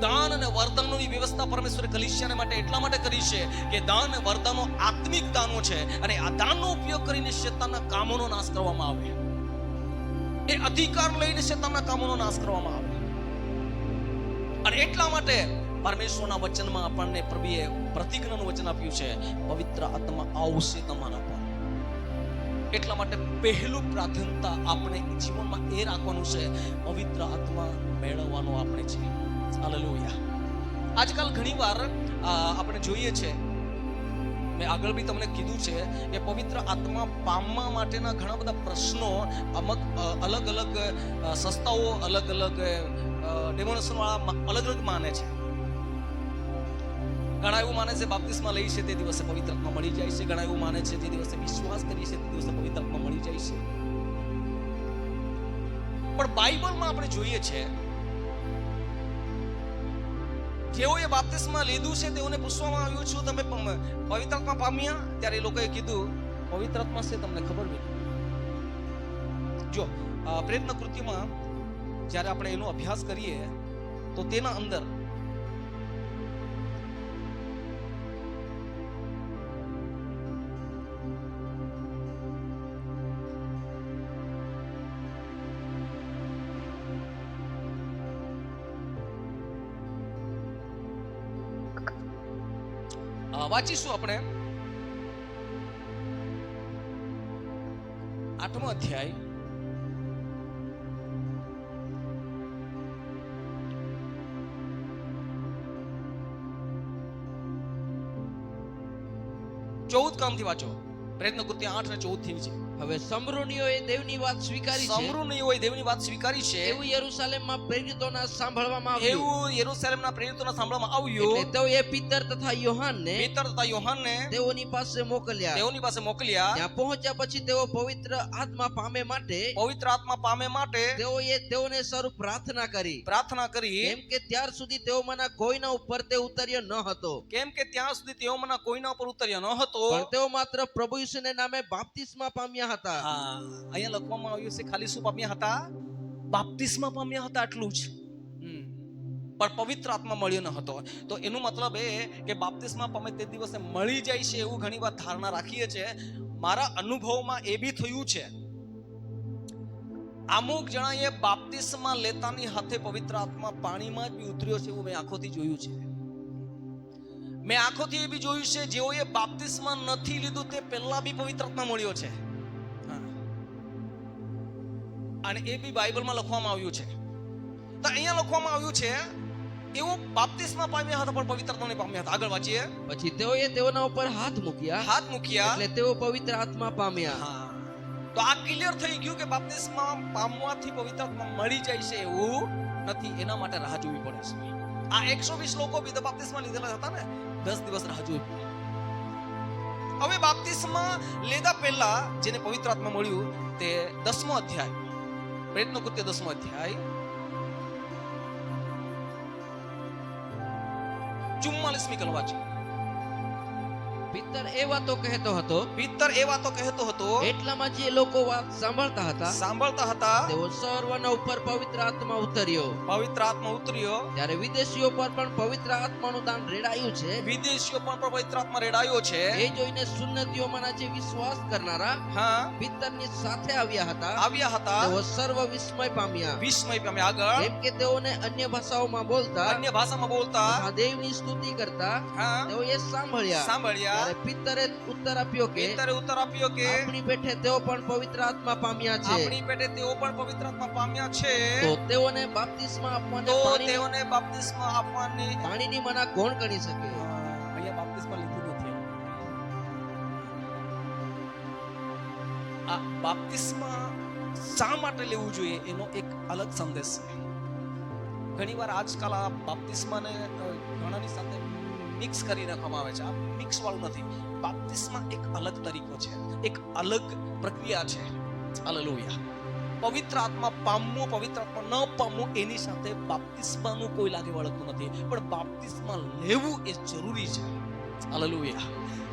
દાન અને વરદાનોની વ્યવસ્થા પરમેશ્વરે કલીસિયાને માટે એટલા માટે કરી છે કે દાન અને વરદાનો આત્મિક દાનો છે, અને આ દાનનો ઉપયોગ કરીને શૈતાનના કામોનો નાશ કરવામાં આવે. એ અધિકાર લઈને શૈતાનના કામોનો નાશ કરવામાં આવે. અને એટલા માટે પરમેશ્વરના વચનમાં આપણને પ્રભુએ પ્રતિજ્ઞાનું વચન આપ્યું છે, પવિત્ર આત્મા આવશે તમારા પર. એટલા માટે પહેલું પ્રાધાન્યતા આપણે જીવનમાં એ રાખવાનું છે, પવિત્ર આત્મા મેળવવાનો આપણે છે. હાલેલુયા. આજકાલ ઘણીવાર આપણે જોઈએ છે મેં આગળ બી તમને કીધું છે કે પવિત્ર આત્મા પામવા માટેના ઘણા બધા પ્રશ્નો અમુક અલગ અલગ સંસ્થાઓ અલગ અલગ ડેમોનેશન વાળા અલગ અલગ માને છે. ઘણા એવું માને છે બાપ્તિસ્મા લઈ છે તે દિવસે પવિત્ર આત્મા મળી જાય છે. ઘણા એવું માને છે જે દિવસે વિશ્વાસ કરીએ છે તે દિવસે પવિત્ર આત્મા મળી જાય છે. પણ બાઇબલમાં આપણે જોઈએ છે જેઓએ બાપ્તિસ્મા લીધું છે તેઓને પૂછવામાં આવ્યું છે તમે પવિત્ર આત્મા પામ્યા? ત્યારે એ લોકોએ કીધું પવિત્ર આત્મા છે તમને ખબર નથી. જો પ્રેતના કૃત્યમાં જ્યારે આપણે એનો અભ્યાસ કરીએ તો તેના અંદર વાંચીશું આપણે 8મો અધ્યાય ચૌદ કામથી વાંચો. પ્રયત્ન કૃત્ય 8 અને 14 થી છે. હવે સમરૂનીઓએ દેવની વાત સ્વીકારી છે. સમરૂનીઓએ દેવની વાત સ્વીકારી છે. એવું યરૂશાલેમમાં પ્રેરિતોના સાંભળવામાં આવ્યું. એવું યરૂશાલેમના પ્રેરિતોના સાંભળવામાં આવ્યું. એટલે તેઓએ પીતર તથા યોહાનને તેઓની પાસે મોકલ્યા. ત્યાં પહોંચ્યા પછી તેઓ પવિત્ર આત્મા પામે માટે તેઓએ તેઓને સર્વ પ્રાર્થના કરી. કેમ કે ત્યાર સુધી તેઓમાંના કોઈના ઉપર તે ઉતર્યો ન હતો. પણ તેઓ માત્ર પ્રભુ ઈસુને નામે બાપ્તિસ્મા પામ્યા હતા. અહીંયા લખવામાં આવ્યું છે ખાલી શું પામ્યા હતા? બાપ્તિસ્મા પામ્યા હતા, આટલું જ. પણ પવિત્ર આત્મા મળ્યો ન હતો. તો એનો મતલબ એ કે બાપ્તિસ્મા પામે તે દિવસે મળી જાય છે એવું ઘણી વાર ધારણા રાખીએ છે. મારા અનુભવમાં એ બી થયું છે. અમુક જણાએ બાપ્તિસ્મા લેતાની હાથે પવિત્ર આત્મા પાણીમાં જ બી ઉતર્યો છે એવું મેં આંખોથી જોયું છે. મેં આંખોથી એ બી જોયું છે જેઓએ બાપ્તિસ્મા નથી લીધું તે પહેલા બી પવિત્ર આત્મા મળ્યો છે. અને એ બી બાઇબલમાં લખવામાં આવ્યું છે. તો અહીંયા લખવામાં આવ્યું છે એવો બાપ્તિસ્મા પામ્યા હતા પણ પવિત્ર આત્માને પામ્યા હતા. આગળ વાંચીએ. પછી તેઓએ તેઓના ઉપર હાથ મૂક્યા એટલે તેઓ પવિત્ર આત્મા પામ્યા. તો આ ક્લિયર થઈ ગયું કે બાપ્તિસ્મા પામવાથી પવિત્ર આત્મા મળી જાય છે એવું નથી. એના માટે રાહ જોવી પડે છે. આ 120 લોકો બી બાપ્તિસ્મા લીધેલા હતા ને, 10 દિવસ રાહ જોવી પડે. હવે બાપ્તિસ્મા લેતા પહેલા જેને પવિત્ર આત્મા મળ્યું તે 10મો અધ્યાય, પ્રયત્ન કૃત્ય 10મો અધ્યાય 44મી કલમ વાંચો. પિત્તર એ વાતો કહેતો હતો એટલામાં જે લોકો વાત સાંભળતા હતા તેઓ સર્વના ઉપર પવિત્ર આત્મા ઉતર્યો. ત્યારે વિદેશીઓ પર પણ પવિત્ર આત્માનું દાન રેડાયું છે. એ જોઈને સુન્નતીઓમાંના જે વિશ્વાસ કરનારા પિત્તરની સાથે આવ્યા હતા તેઓ સર્વ વિસ્મય પામ્યા. આગળ કેમ કે તેઓને અન્ય ભાષાઓમાં બોલતા દેવની સ્તુતિ કરતા તેઓએ સાંભળ્યા. પિત્તરે ઉત્તર આપ્યો કે આપણી પેઠે તેઓ પણ પવિત્ર આત્મા પામ્યા છે. તો તેઓને બાપ્તિસ્મા આપવાની પાણીની મના કોણ કરી શકે? અહીંયા બાપ્તિસ્મા લીધું નથી. આ બાપ્તિસ્મા શા માટે લેવું જોઈએ એનો એક અલગ સંદેશ છે. ઘણીવાર આજકાલ આ બાપ્તિસ્માને ઘણાની સાથે મિક્સ કરી નાખવામાં આવે છે. આ મિક્સ વાળું નથી. બાપ્તિસ્મા એક અલગ તરીકો છે, એક અલગ પ્રક્રિયા છે. હાલેલુયા. પવિત્ર આત્મા પામવું, પવિત્ર આત્મા ન પામવું એની સાથે બાપ્તિસ્માનું કોઈ લાગે વળગતું નથી. પણ બાપ્તિસ્મા લેવું એ જરૂરી છે. હાલેલુયા.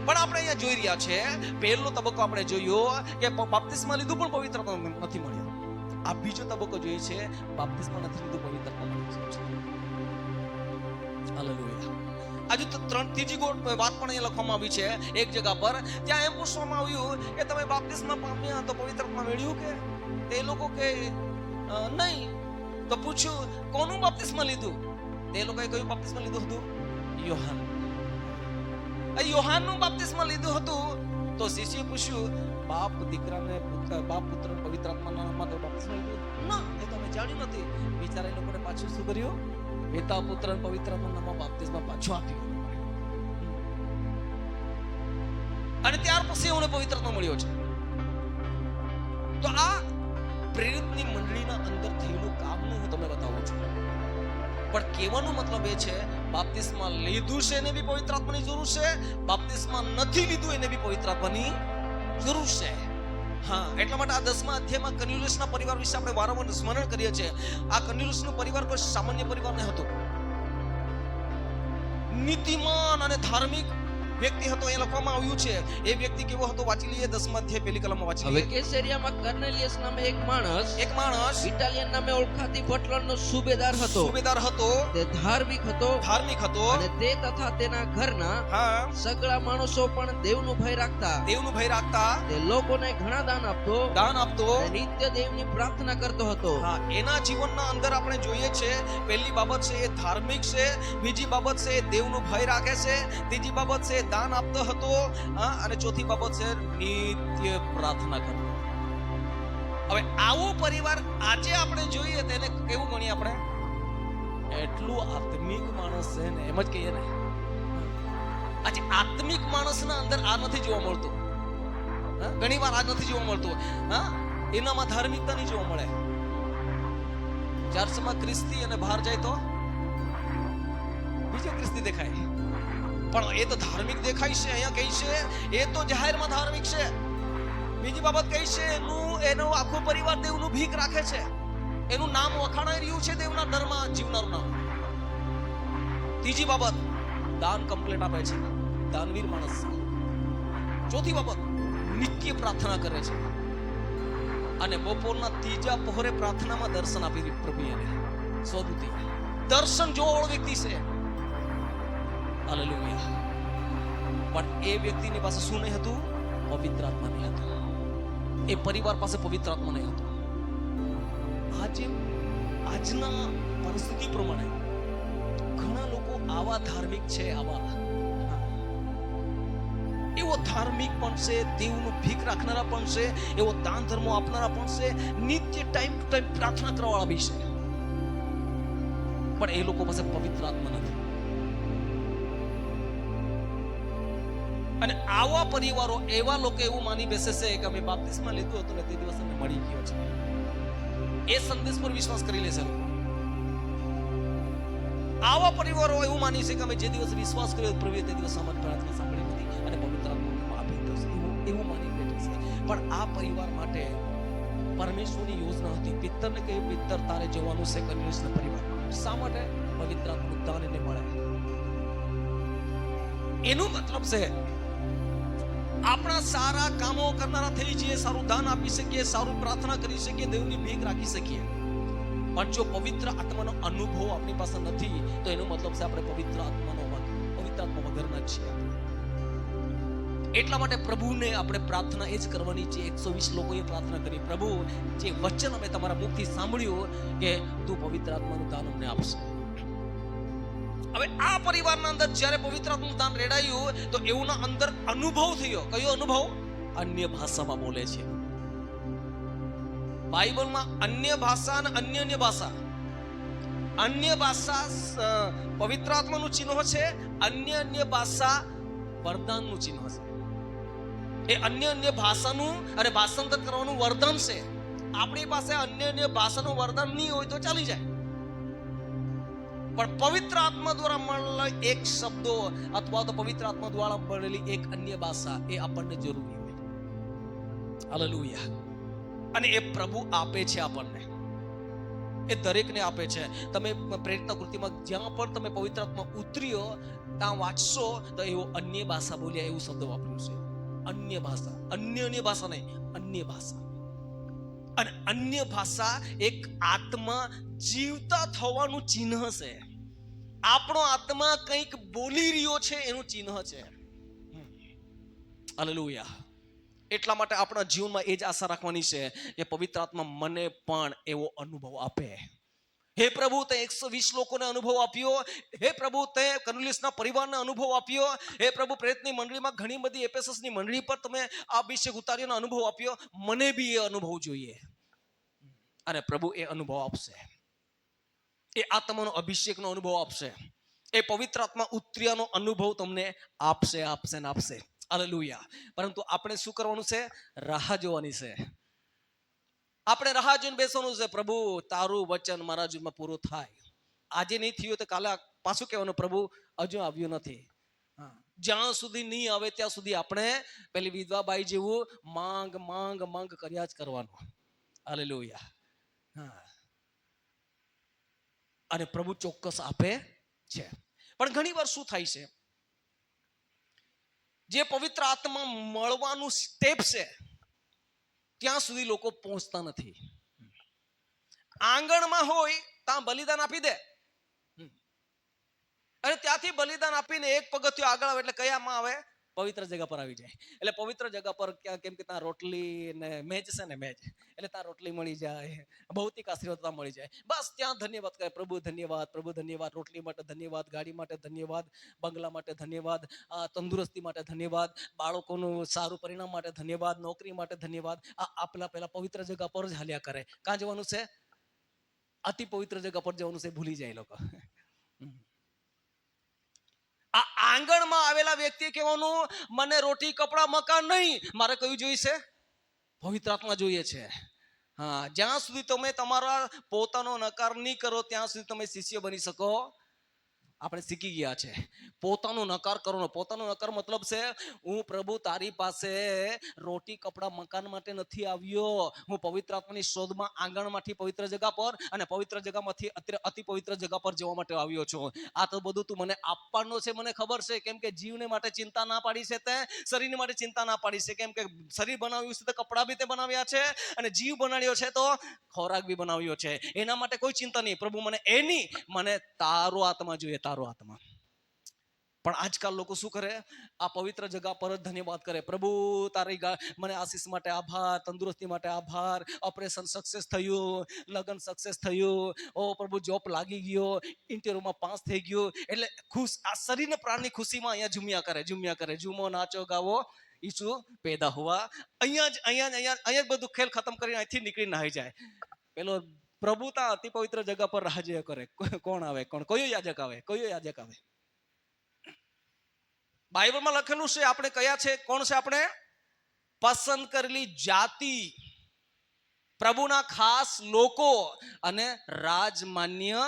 પણ આપણે અહીંયા જોઈ રહ્યા છે પહેલો તબક્કો આપણે જોયો કે બાપ્તિસ્મા લીધું પણ પવિત્ર આત્મા નથી મળ્યો. આ બીજો તબક્કો જોઈએ છે બાપ્તિસ્મા નથી લીધું પવિત્ર આત્મા મળ્યો છે. હાલેલુયા. આજુ ત્રીજી વાત પણ અહીંયા લખવામાં આવી છે એક જગ્યા પર. ત્યાં એમ પૂછવામાં આવ્યું કે તમે બાપ્તિસ્મા પામ્યા તો પવિત્ર આત્મા મળ્યું કે? તે લોકો કે નહીં. તો પૂછ્યું કોનું બાપ્તિસ્મા લીધું? તે લોકોએ કયું બાપ્તિસ્મા લીધું હતું? યોહાનનું બાપ્તિસ્મા લીધું હતું. તો શિષ્યએ પૂછ્યું બાપ દીકરાને બાપ પુત્ર પવિત્ર આત્માના નામમાં બાપ્તિસ્મા લીધું? ના, એ તો અમે જાણ્યું નથી. બિચારા એ લોકોને પાછું શું કર્યું? પિતા પુત્ર પવિત્ર આત્માના નામમાં બાપ્તિસ્મા પાછું આપ્યું. અને ત્યાર પછી એમને પવિત્ર આત્મા મળ્યો છે. તો આ પ્રેરિતની મંડળીના અંદર થયેલું કામનું હું તમને બતાવું છું. પણ કહેવાનો મતલબ એ છે, બાપ્તિસ્મા લીધું છે એને બી પવિત્ર આત્માની જરૂર છે, બાપ્તિસ્મા નથી લીધું એને બી પવિત્ર આત્માની જરૂર છે. હા, એટલા માટે આ 10મા અધ્યાયમાં કર્નેલિયસના પરિવાર વિશે આપણે વારંવાર સ્મરણ કરીએ છીએ. આ કર્નેલિયસનો પરિવાર કોઈ સામાન્ય પરિવાર ન હતો. નીતિમાન અને ધાર્મિક વ્યક્તિ હતો એ લખવામાં આવ્યું છે. એ વ્યક્તિ કેવો હતો વાંચી લઈએ 10મા અધ્યાય પહેલી કલમમાં વાંચી લઈએ. હવે કેસરિયામાં કર્નેલિયસ નામે એક માણસ ઇટાલિયન નામે ઓળખાતી પટલણનો સુબેદાર હતો. તે ધાર્મિક હતો અને તે તથા તેના ઘરના સગળા માણસો પણ દેવનો ભય રાખતા. તે લોકોને ઘણા દાન આપતો નિત્ય દેવની પ્રાર્થના કરતો હતો. હા, એના જીવનના અંદર આપણે જોઈએ છે, પહેલી બાબત છે એ ધાર્મિક છે, બીજી બાબત છે એ દેવનો ભય રાખે છે, ત્રીજી બાબત છે દાન આપતો હતો, અને ચોથી બાબત છે નિત્ય પ્રાર્થના કરતો. હવે આવો પરિવાર આજે આપણે જોઈએ તેને કેવું ગણીએ આપણે? એટલું આત્મિક માણસ છે ને, એમ જ કહીએ ને. આજે આત્મિક માણસના અંદર આ નથી જોવા મળતું. ઘણી વાર આ નથી જોવા મળતું. એનામાં ધાર્મિકતા નહીં જોવા મળે. ચર્ચમાં ખ્રિસ્તી અને બહાર જાય તો બીજો ખ્રિસ્તી દેખાય. પણ એ તો ધાર્મિક દેખાય છે. અહીંયા કહી છે એ તો જાહેરમાં ધાર્મિક છે. બીજી બાબત કહી છે એનો આખો પરિવાર દેવનું ભીખ રાખે છે. એનું નામ વખાણાઈ રહ્યું છે દેવના ડરમાં જીવનારું નામ. ત્રીજી બાબત, દાન કમ્પ્લીટ આપે છે, દાનવીર માણસ. ચોથી બાબત, નિત્ય પ્રાર્થના કરે છે અને બપોરના ત્રીજા પહોરે પ્રાર્થનામાં દર્શન આપી પ્રભુ એને સ્વદૂતી દર્શન જોવાવાળો વ્યક્તિ છે. હાલેલુયા. પણ એ વ્યક્તિની પાસે શું નહીં હતું? પવિત્ર આત્મા નહીં હતું. એ પરિવાર પાસે પવિત્ર આત્મા નહીં હતું. આજના પરિસ્થિતિ પ્રમાણે ઘણા લોકો આવા ધાર્મિક છે, એવો ધાર્મિક પણ છે, દેવનું ભીખ રાખનારા પણ છે, એવો દાન ધર્મો આપનારા પણ છે, નિત્ય ટાઈમ ટુ ટાઈમ પ્રાર્થના કરવાવાળા બી છે. પણ એ લોકો પાસે પવિત્ર આત્મા નથી. અને આવા પરિવારો, એવા લોકો એવું માની બેસે છે કે અમે બાપ્તિસ્મા લીધું હતું ને તે દિવસ અમને મળી ગયો છે. એ સંદેશ પર વિશ્વાસ કરી લેશે. આવા પરિવારો એવું માની છે કે અમે જે દિવસ વિશ્વાસ કર્યો પ્રભુએ તે દિવસ અમારી પ્રાર્થના સાંભળી નથી અને પવિત્ર આત્મા આપી દીધો છે, એવું માની બેઠે છે. પણ આ પરિવાર માટે પરમેશ્વરની યોજના હતી. પિત્તરને કહ્યું, પિત્તર તારે જવાનું છે કર્નેલિયસના પરિવારમાં. શા માટે? પવિત્ર આત્માનું દાન એને મળે. એનું મતલબ છે આપણા સારા કામો કરનારા થઈ જઈએ, સારું દાન આપી શકીએ, સારું પ્રાર્થના કરી શકીએ, દેવની ભીખ રાખી શકીએ. પણ જો પવિત્ર આત્માનો અનુભવ આપણી પાસે નથી તો એનો મતલબ છે આપણે પવિત્ર આત્મા વગરના જ છીએ. એટલા માટે પ્રભુને આપણે પ્રાર્થના એ જ કરવાની છે. 120 લોકોએ પ્રાર્થના કરી, પ્રભુ જે વચન અમે તમારા મુખથી સાંભળ્યું કે તું પવિત્ર આત્માનું દાન અમને આપશે. હવે આ પરિવારના અંદર જ્યારે પવિત્ર આત્માનું દાન રેડાયું તો એઓના અંદર અનુભવ થયો. કયો અનુભવ? અન્ય ભાષામાં બોલે છે. બાઇબલમાં અન્ય ભાષા અને અન્ય ભાષા પવિત્ર આત્માનું ચિહ્ન છે, અન્ય ભાષા વરદાનનું ચિહ્ન છે. એ અન્ય ભાષાનું અને ભાષાંતર કરવાનું વરદાન છે. આપણી પાસે અન્ય ભાષાનું વરદાન નહીં હોય તો ચાલી જાય, પણ પવિત્ર આત્મા દ્વારા મળેલા એક શબ્દો અથવા તો પવિત્ર આત્મા દ્વારા મળેલી એક અન્ય ભાષા એ આપણને જરૂરી હોય. હાલેલુયા. અને એ પ્રભુ આપે છે આપણને, એ દરેકને આપે છે. તમે પ્રેરિતના કૃતિમાં જ્યાં પણ તમે પવિત્ર આત્મા ઉતર્યો ત્યાં વાંચશો તો એવો અન્ય ભાષા બોલ્યા એવું શબ્દ વાપર્યું છે. અન્ય ભાષા, અન્ય ભાષા નહીં, અન્ય ભાષા. અને અન્ય ભાષા એક આત્મા જીવતા થવાનું ચિહ્ન છે. આપણો આત્મા કંઈક બોલી રહ્યો છે એનું ચિહ્ન છે. હાલેલુયા. એટલા માટે આપણા જીવનમાં એ જ આશા રાખવાની છે કે પવિત્ર આત્મા મને પણ એવો અનુભવ આપે. હે પ્રભુ, તે 120 લોકોને અનુભવ આપ્યો. હે પ્રભુ, તે કર્નેલિયસના પરિવારને અનુભવ આપ્યો. હે પ્રભુ, પ્રેરિતની મંડળીમાં ઘણી બધી એફેસસની મંડળી પર તમે આ અભિષેક ઉતાર્યોનો અનુભવ આપ્યો. મને બી એ અનુભવ જોઈએ. અને પ્રભુ એ અનુભવ આપશે. એ આત્માનો અભિષેકનો અનુભવ આપશે. એ પવિત્ર આત્મા ઉતર્યાનો અનુભવ તમને આપશે. હાલેલુયા. પરંતુ આપણે શું કરવાનું છે? રાહ જોવાની છે. આપણે રાહ જોઈને બેસવાનું છે, પ્રભુ તારું વચન મારા જીવનમાં પૂરું થાય. આજે નહીં થયું તો કાલે પાછું કહેવાનું, પ્રભુ હજુ આવ્યું નથી. જ્યાં સુધી નહીં આવે ત્યાં સુધી આપણે પેલી વિધવા બાઈ જેવું માંગ માંગ માંગ કર્યા જ કરવાનું. હાલેલુયા. અને પ્રભુ ચોક્કસ આપે છે. પણ ઘણી વાર શું થાય છે, જે પવિત્ર આત્મા મળવાનું સ્ટેપ છે ત્યાં સુધી લોકો પહોંચતા નથી. આંગણમાં હોય ત્યાં બલિદાન આપી દે, અને ત્યાંથી બલિદાન આપીને એક પગથિયું આગળ આવે એટલે કયામાં આવે? પવિત્ર જગ્યા પર આવી જાય. એટલે પવિત્ર જગ્યા પર ક્યાં? કેમ કે ત્યાં રોટલી ને મેજ છે ને, મેજ એટલે ત્યાં રોટલી મળી જાય, ભૌતિક આશીર્વાદ મળી જાય. બસ ત્યાં ધન્યવાદ કરે, પ્રભુ ધન્યવાદ, પ્રભુ ધન્યવાદ, રોટલી માટે ધન્યવાદ, ગાડી માટે ધન્યવાદ, બંગલા માટે ધન્યવાદ, તંદુરસ્તી માટે ધન્યવાદ, બાળકોનું સારું પરિણામ માટે ધન્યવાદ, નોકરી માટે ધન્યવાદ. આ પેલા પવિત્ર જગ્યા પર જ હાલ્યા કરે. ક્યાં જવાનું છે? અતિ પવિત્ર જગ્યા પર જવાનું છે. ભૂલી જાય લોકો. આ આંગણમાં આવેલા વ્યક્તિ કહેવાનું, મને રોટી કપડા મકાન નહીં, મારે કયું જોઈશે? પવિત્ર આત્મા જોઈએ છે. જ્યાં સુધી તમે તમારા પોતાનો નકાર નહીં કરો ત્યાં સુધી તમે શિષ્ય બની શકો. આપણે શીખી ગયા છે પોતાનો નકાર કરવાનો. પોતાનો નકાર મતલબ છે, હું પ્રભુ તારી પાસે રોટી કપડા મકાન માટે નથી આવ્યો. હું પવિત્ર આત્માની શોધમાં આંગણમાંથી પવિત્ર જગ્યા પર અને પવિત્ર જગ્યામાંથી અત્યારે અતિ પવિત્ર જગ્યા પર જવા માટે આવ્યો છું. આ તો બધું તું મને આપવાનું છે, મને ખબર છે. કેમ કે જીવને માટે ચિંતા ના પાડી છે તે, શરીરને માટે ચિંતા ના પાડી છે. કેમ કે શરીર બનાવ્યું છે તો કપડા બી તે બનાવ્યા છે, અને જીવ બનાવ્યો છે તો ખોરાક બી બનાવ્યો છે. એના માટે કોઈ ચિંતા નહીં. પ્રભુ મને એની, મને તારો આત્મા જોઈએ, તારો આત્મા. પણ આજકાલ લોકો શું કરે? આ પવિત્ર જગ્યા પર ધન્યવાદ કરે. પ્રભુ તારી મને આશીષ માટે આભાર, તંદુરસ્તી માટે આભાર, ઓપરેશન સક્સેસ થયું, લગ્ન સક્સેસ થયું, ઓ પ્રભુ જોબ લાગી ગયો, ઇન્ટરવ્યુમાં પાસ થઈ ગયો. એટલે ખુશ, આ શરીરને પ્રાણની ખુશીમાં અહીંયા ઝૂમ્યા કરે. ઝૂમો, નાચો, ગાવો, ઈસુ પેદા હુઆ. અહીંયા જ બધું ખેલ ખતમ કરીને અહીંથી નીકળી નાહી જાય. પેલો પ્રભુ તા અતિ પવિત્ર જગ્યા પર રાહ જોયા કરે. કોણ આવે? કયો યાજક આવે? બાઇબલમાં લખેલું છે આપણે કયા છે? કોણ છે? આપણે પસંદ કરેલી જાતિ, પ્રભુના ખાસ લોકો અને રાજમાન્ય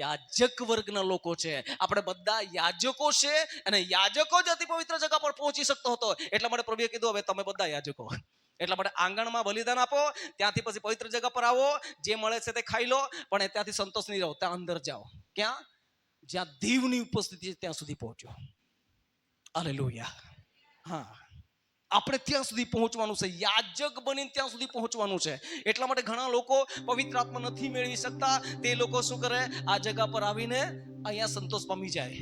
યાજક વર્ગના લોકો છે. આપણે બધા યાજકો છે, અને યાજકો જ અતિ પવિત્ર જગ્યા પર પહોંચી શકતો હતો. એટલા માટે પ્રભુએ કીધું, હવે તમે બધા યાજકો. એટલા માટે આંગણમાં બલિદાન આપો, ત્યાંથી પછી પવિત્ર જગ્યા પર આવો, જે મળે છે તે ખાઈ લો, પણ ત્યાંથી સંતોષ નહીં રહો. ત્યાં અંદર જાઓ. ક્યાં? જ્યાં દેવની ઉપસ્થિતિ છે ત્યાં સુધી પહોંચો. હાલેલુયા. આપણે ત્યાં સુધી પહોંચવાનું છે. યાજક બનીને ત્યાં સુધી પહોંચવાનું છે. એટલા માટે ઘણા લોકો પવિત્ર આત્મા નથી મેળવી શકતા. તે લોકો શું કરે? આ જગ્યા પર આવીને અહીંયા સંતોષ પામી જાય.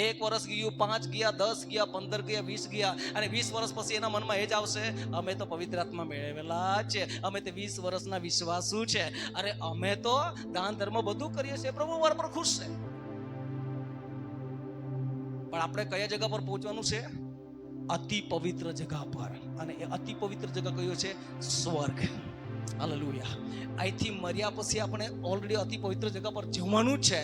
1 વર્ષ ગયું, 5 ગયા, 10 ગયા, 15 ગયા, 20 ગયા, અને 20 વર્ષ પછી એના મનમાં એ જ આવશે, અમે તો પવિત્ર આત્મા મેળવેલા છે, અમે તો 20 વર્ષના વિશ્વાસુ છે, અરે અમે તો દાન ધર્મ બધું કરીએ છીએ, પ્રભુ અમારા પર ખુશ છે. પણ આપણે કયા જગ્યા પર પહોંચવાનું છે? અતિ પવિત્ર જગ્યા પર. અને એ અતિ પવિત્ર જગ્યા કયો છે? સ્વર્ગ. હાલેલુયા. અહીંથી મર્યા પછી આપણે ઓલરેડી અતિ પવિત્ર જગ્યા પર જવાનું છે.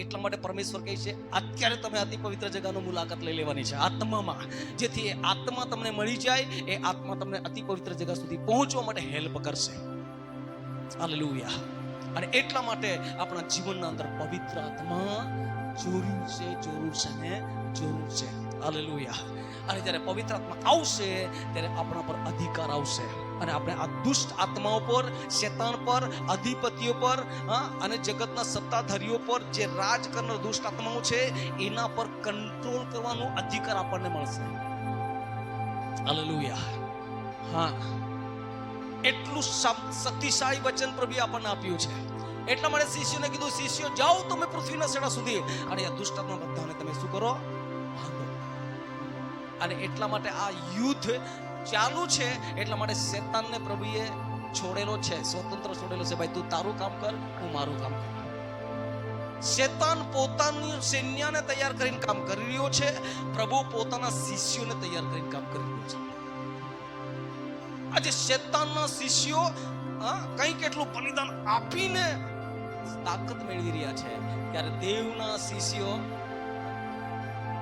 એટલા માટે પરમેશ્વર કહે છે, અત્યારે તમે અતિ પવિત્ર જગ્યાનો મુલાકાત લઈ લેવાની છે આત્મામાં, જેથી એ આત્મા તમને મળી જાય. એ આત્મા તમને અતિ પવિત્ર જગ્યા સુધી પહોંચવા માટે હેલ્પ કરશે. હાલેલુયા. અને એટલા માટે આપણા જીવનના અંદર પવિત્ર આત્મા જરૂર છે. હાલેલુયા. અને જ્યારે પવિત્ર આત્મા આવશે ત્યારે આપણા પર અધિકાર આવશે, અને આપણે આ દુષ્ટ આત્માઓ પર, શેતાન પર, અધિપતિઓ પર અને જગતના સત્તાધારીઓ પર જે રાજ કરનાર દુષ્ટ આત્માઓ છે એના પર કંટ્રોલ કરવાનો અધિકાર આપણને મળશે. હાલેલુયા. એટલું શક્તિશાળી વચન પ્રભુએ આપણને આપ્યું છે. એટલા માટે શિષ્યોને કીધું, શિષ્યો જાઓ તમે પૃથ્વીના છેડા સુધી, અને આ દુષ્ટ આત્મા બધાને તમે શું કરો? અને એટલા માટે આ યુદ્ધ ચાલુ છે. એટલા માટે શેતાનને પ્રભુએ છોડેલો છે, સ્વતંત્ર છોડેલો છે. ભાઈ તું તારું કામ કર, હું મારું કામ કરું. શેતાન પોતાની સૈન્યને તૈયાર કરીને કામ કરી રહ્યો છે, પ્રભુ પોતાના શિષ્યોને તૈયાર કરીને કામ કરી રહ્યો છે. આજે શેતાનના શિષ્યો કઈ કેટલું બલિદાન આપીને તાકાત મેળવી રહ્યા છે, ત્યારે દેવના શિષ્યો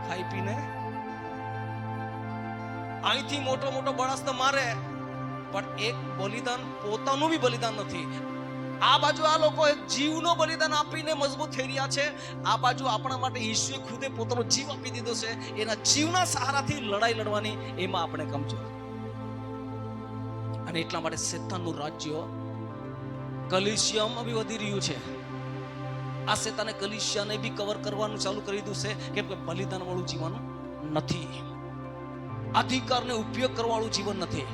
ખાઈ પીને અહીંથી મોટો મોટો બળાસ્ત મારે, પણ એક બલિદાન પોતાનું બી બલિદાન નથી. આ બાજુ આ લોકો જીવનો બલિદાન આપીને મજબૂત થઈ રહ્યા છે, આ બાજુ આપણા માટે ઈશ્વરે ખુદે પોતાનો જીવ આપી દીધો છે. એના જીવના સહારાથી લડાઈ લડવાની એમાં આપણે કમજોર. અને એટલા માટે શેતાનનું રાજ્ય કલીસિયામાં બી વધી રહ્યું છે. આ શેતાને કલીસિયાને બી કવર કરવાનું ચાલુ કરી દીધું છે, કેમ કે બલિદાન વાળું જીવન નથી, અધિકારને ઉપયોગ કરવાવાળું જીવન નથી.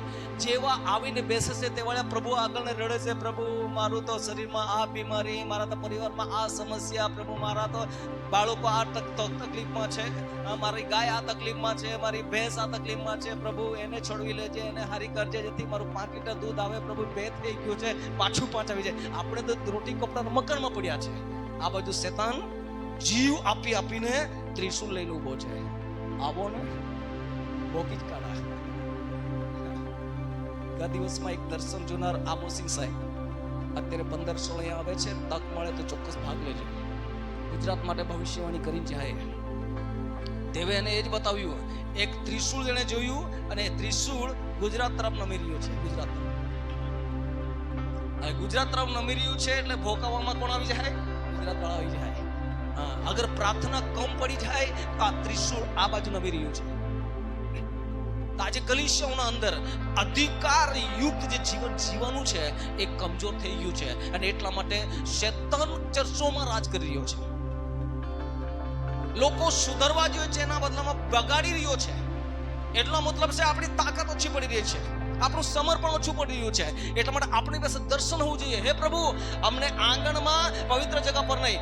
જેવા આવીને બેસે છે તેવા પ્રભુ આગળ રડે છે, પ્રભુ મારું તો શરીરમાં આ બીમારી, મારા તો પરિવારમાં આ સમસ્યા, પ્રભુ મારા તો બાળકો આ તકલીફમાં છે, મારી ગાય આ તકલીફમાં છે, મારી ભેંસ આ તકલીફમાં છે, પ્રભુ એને છોડવી લેજે, એને હારી કરજે, જેથી મારું 5 લીટર દૂધ આવે, પ્રભુ 2 થઈ ગયું છે, પાછું 5 આવી જાય. આપણે તો રોટી કપડા મકાનમાં પડ્યા છે. આ બાજુ શેતાન જીવ આપી આપીને ત્રિશુલ લઈને ઉભો છે. આવો ને બોકી જ કાઢા. ગત દિવસમાં એક દર્શન જોનાર આબોસિંહ સાહેબ અત્યારે 1500 અહીંયા આવે છે. તક મળે તો ચોક્કસ ભાગ લેજો. ગુજરાત માટે ભવિષ્યવાણી કરીને જાય. દેવે એને એ જ બતાવ્યું. એક ત્રિશુળ એને જોયું અને ત્રિશુળ ગુજરાત તરફ નમી રહ્યું છે. ગુજરાત તરફ નમી રહ્યું છે એટલે ભોકાવામાં કોણ આવી જાય? ગુજરાત વાળા આવી જાય. અગર પ્રાર્થના કમ પડી જાય તો આ ત્રિશુળ આ બાજુ નમી રહ્યું છે. આજે કલીસિયાઓના અંદર અધિકાર યુક્ત જે જીવન જીવવાનું છે એ કમજોર થઈ ગયું છે. અને એટલા માટે શેતાન ચર્ચોમાં રાજ કરી રહ્યો છે. લોકો સુધરવા જોઈએ છે એના બદલામાં બગાડી રહ્યો છે. એટલો મતલબ છે આપણી તાકાત ઓછી પડી રહી છે, આપણું સમર્પણ ઓછું પડી રહ્યું છે. એટલા માટે આપણી પાસે દર્શન હોવું જોઈએ. હે પ્રભુ, અમને આંગણમાં પવિત્ર જગ્યા પર નહીં,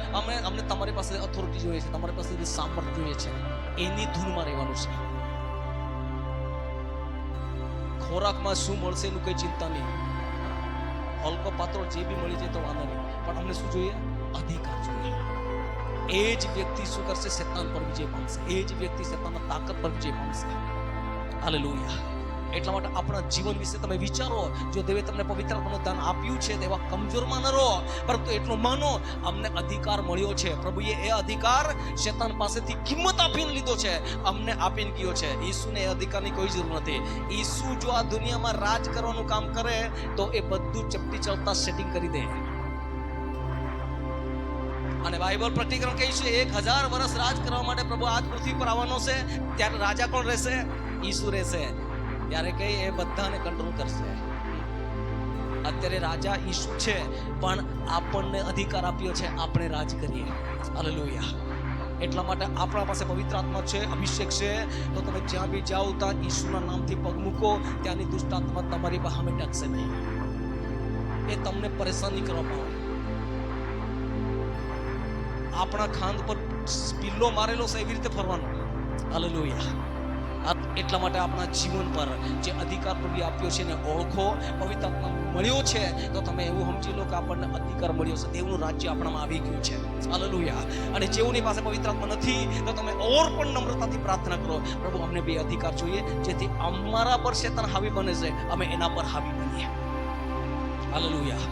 અમને તમારી પાસે ઓથોરિટી જોઈએ છે, તમારી પાસે સામર્થ્ય જોઈએ છે. એની ધૂનમાં રહેવાનું છે. ખોરાકમાં શું મળશે એનું કઈ ચિંતા નહીં, હલકો પાત્રો જે બી મળી જાય તો વાંધો નહીં, પણ અમને શું જોઈએ? અધિકાર જોઈએ. એ જ વ્યક્તિ શું કરશે? શેતાન પર વિજય પામશે. એ જ વ્યક્તિ શેતાનના તાકાત પર વિજય પામશે. હાલેલુયા. એટલા માટે આપણા જીવન વિશે તમે વિચારો. જો દેવે તમને પવિત્ર આત્માનું દાન આપ્યું છે તેવા કમજોરમાં ન રહો, પરંતુ એટલું માનો અમને અધિકાર મળ્યો છે. પ્રભુએ એ અધિકાર શેતાન પાસેથી કિંમત આપીને લીધો છે, અમને આપીને ગયો છે. ઈસુને એ અધિકારની કોઈ જરૂર નથી. ઈસુ જો આ દુનિયામાં રાજ કરવાનું કામ કરે તો એ બધું ચપટી ચાલતા સેટિંગ કરી દે. અને બાઇબલ પ્રતિક્રમણ કહે છે 1000 વર્ષ રાજ કરવા માટે પ્રભુ આજ પૃથ્વી પર આવવાનો છે. ત્યારે રાજા કોણ રહેશે? ઈસુ રહેશે. ત્યારે કઈ એ બધાને કંટ્રોલ કરશે. અત્યારે રાજા ઈસુ છે, પણ આપણને અધિકાર આપ્યો છે આપણે રાજ કરીએ. હાલેલુયા. એટલા માટે આપણા પાસે પવિત્ર આત્મા છે, અભિષેક છે. તો તમે જ્યાં બી જાઓ ત્યાં ઈસુના નામથી પગ મૂકો, ત્યાંની દુષ્ટ આત્મા તમારી સામે ટકશે નહીં. એ તમને પરેશાન નહીં કરવા પામે. આપણા ખાંદ પર પિલ્લો મારેલો છે એવી રીતે ફરવાનો. હાલેલુયા. એટલા માટે આપણા જીવન પર જે અધિકાર પ્રભુ આપ્યો છે એને ઓળખો. પવિત્ર આત્મા મળ્યો છે તો તમે એવું સમજી લો કે આપણને અધિકાર મળ્યો છે, દેવનું રાજ્ય આપણામાં આવી ગયું છે. હાલેલુયા. અને જેઓની પાસે પવિત્ર આત્મા નથી તો તમે ઓર પણ નમ્રતાથી પ્રાર્થના કરો, પ્રભુ અમને બે અધિકાર જોઈએ, જેથી અમારા પર શેતાન હાવી બને છે, અમે એના પર હાવી બનીએ. હાલેલુયા.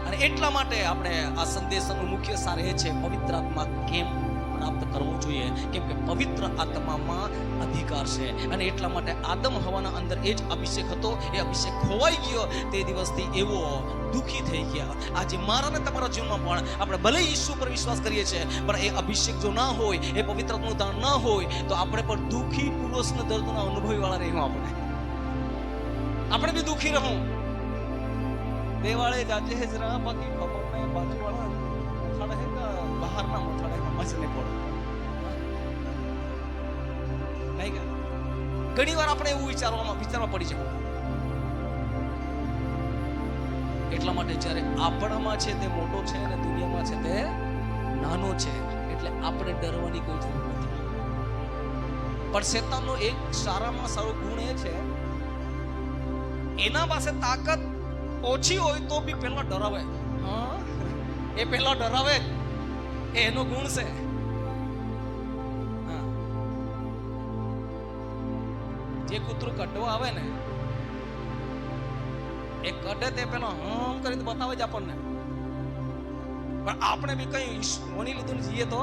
અને એટલા માટે આપણે આ સંદેશનો મુખ્ય સાર એ છે પવિત્ર આત્મા કેમ પ્રાપ્ત કરવો જોઈએ, કેમ કે પવિત્ર આત્મામાં અધિકાર છે. અને એટલા માટે આદમ હવાના અંદર એ જ અભિષેક હતો. એ અભિષેક ખોવાઈ ગયો તે દિવસથી એવો દુઃખી થઈ ગયા. આજે મારા ને તમારા જીવનમાં પણ આપણે ભલે ઈસુ પર વિશ્વાસ કરીએ છીએ, પણ એ અભિષેક જો ના હોય, એ પવિત્ર આત્માનું દાન ના હોય તો આપણે પણ દુઃખી પુરુષના દર્દના અનુભવી વાળા રહીશું. આપણે બી દુઃખી રહું. દેવાળે જાજે હેજરા બાકી ખબર નહીં બાજુવાળા મથાડે હે કે બહારના મથાડે મચને પડે નહીં કે ઘણી વાર આપણે એવું વિચારવા પડી જાય. એટલા માટે જ્યારે આપણામાં છે તે મોટો છે અને દુનિયામાં છે તે નાનો છે, એટલે આપણે ડરવાની કોઈ જરૂર નથી. પણ શેતાનનો એક સારામાં સારો ગુણ એ છે, એના પાસે તાકાત ઓછી હોય તો બી પેલા ડરાવે. એ પેલા ડરાવે, એનો ગુણ છે. જે કૂતરું કડવા આવે ને એ કડે તે પેલા હમ કરીને બતાવે જ આપણને. પણ આપણે બી કઈ મોની લીધું જઈએ તો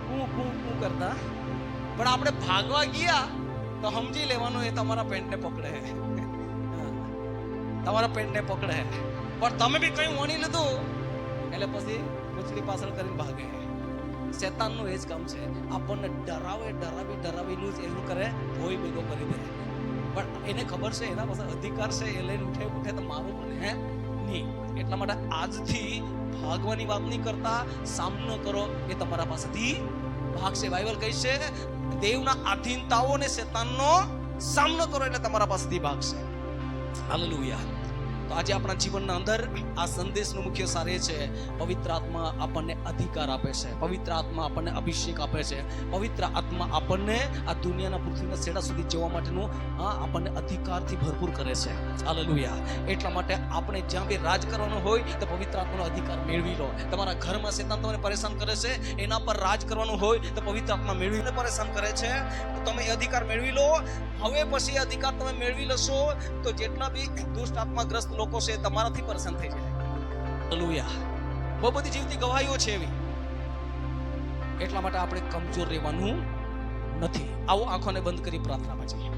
હું કરતા, પણ આપણે ભાગવા ગયા તો સમજી લેવાનું એ તમારા પેન્ટને પકડે, તમારા પેન્ટને પકડે. પણ તમે બી કઈ વણી લીધું એટલે પછી પૂછડી પાછળ કરીને ભાગે. શેતાનનું એ જ કામ છે, આપણને ડરાવીનું જ એવું કરે, ભોય ભેગો કરી દે. પણ એને ખબર છે એના પાસે અધિકાર છે, એ લઈને ઉઠે તો મારું પણ હે નહીં. એટલા માટે આજથી ભાગવાની વાત નહીં કરતા, સામનો કરો, એ તમારા પાસેથી ભાગશે. બાઇબલ કહે છે દેવના આધીનતાઓ ને શેતાનનો સામનો કરો એટલે તમારા પાસેથી ભાગશે. હાલેલુયા. તો આજે આપણા જીવનના અંદર આ સંદેશનું મુખ્ય સાર એ છે, પવિત્ર આત્મા આપણને અધિકાર આપે છે, પવિત્ર આત્મા આપણને અભિષેક આપે છે, પવિત્ર આત્મા આપણને આ દુનિયાના પૃથ્વીના છેડા સુધી જવા માટેનું આપણને અધિકારથી ભરપૂર કરે છે. હાલેલુયા. એટલા માટે આપણે જ્યાં બી રાજ કરવાનું હોય તો પવિત્ર આત્માનો અધિકાર મેળવી લો. તમારા ઘરમાં શેતાન તમને પરેશાન કરે છે, એના પર રાજ કરવાનું હોય તો પવિત્ર આત્મા મેળવીને પરેશાન કરે છે, તો તમે એ અધિકાર મેળવી લો. હવે પછી અધિકાર તમે મેળવી લેશો તો જેટલા બી દુષ્ટ આત્માગ્રસ્ત લોકો છે તમારાથી પરેશાન થઈ જાય. હાલેલુયા. બહુ બધી જીવતી ગવાહીઓ છે એવી. એટલા માટે આપણે કમજોર રહેવાનું નથી. આવો આંખોને બંધ કરી પ્રાર્થનામાં જઈએ.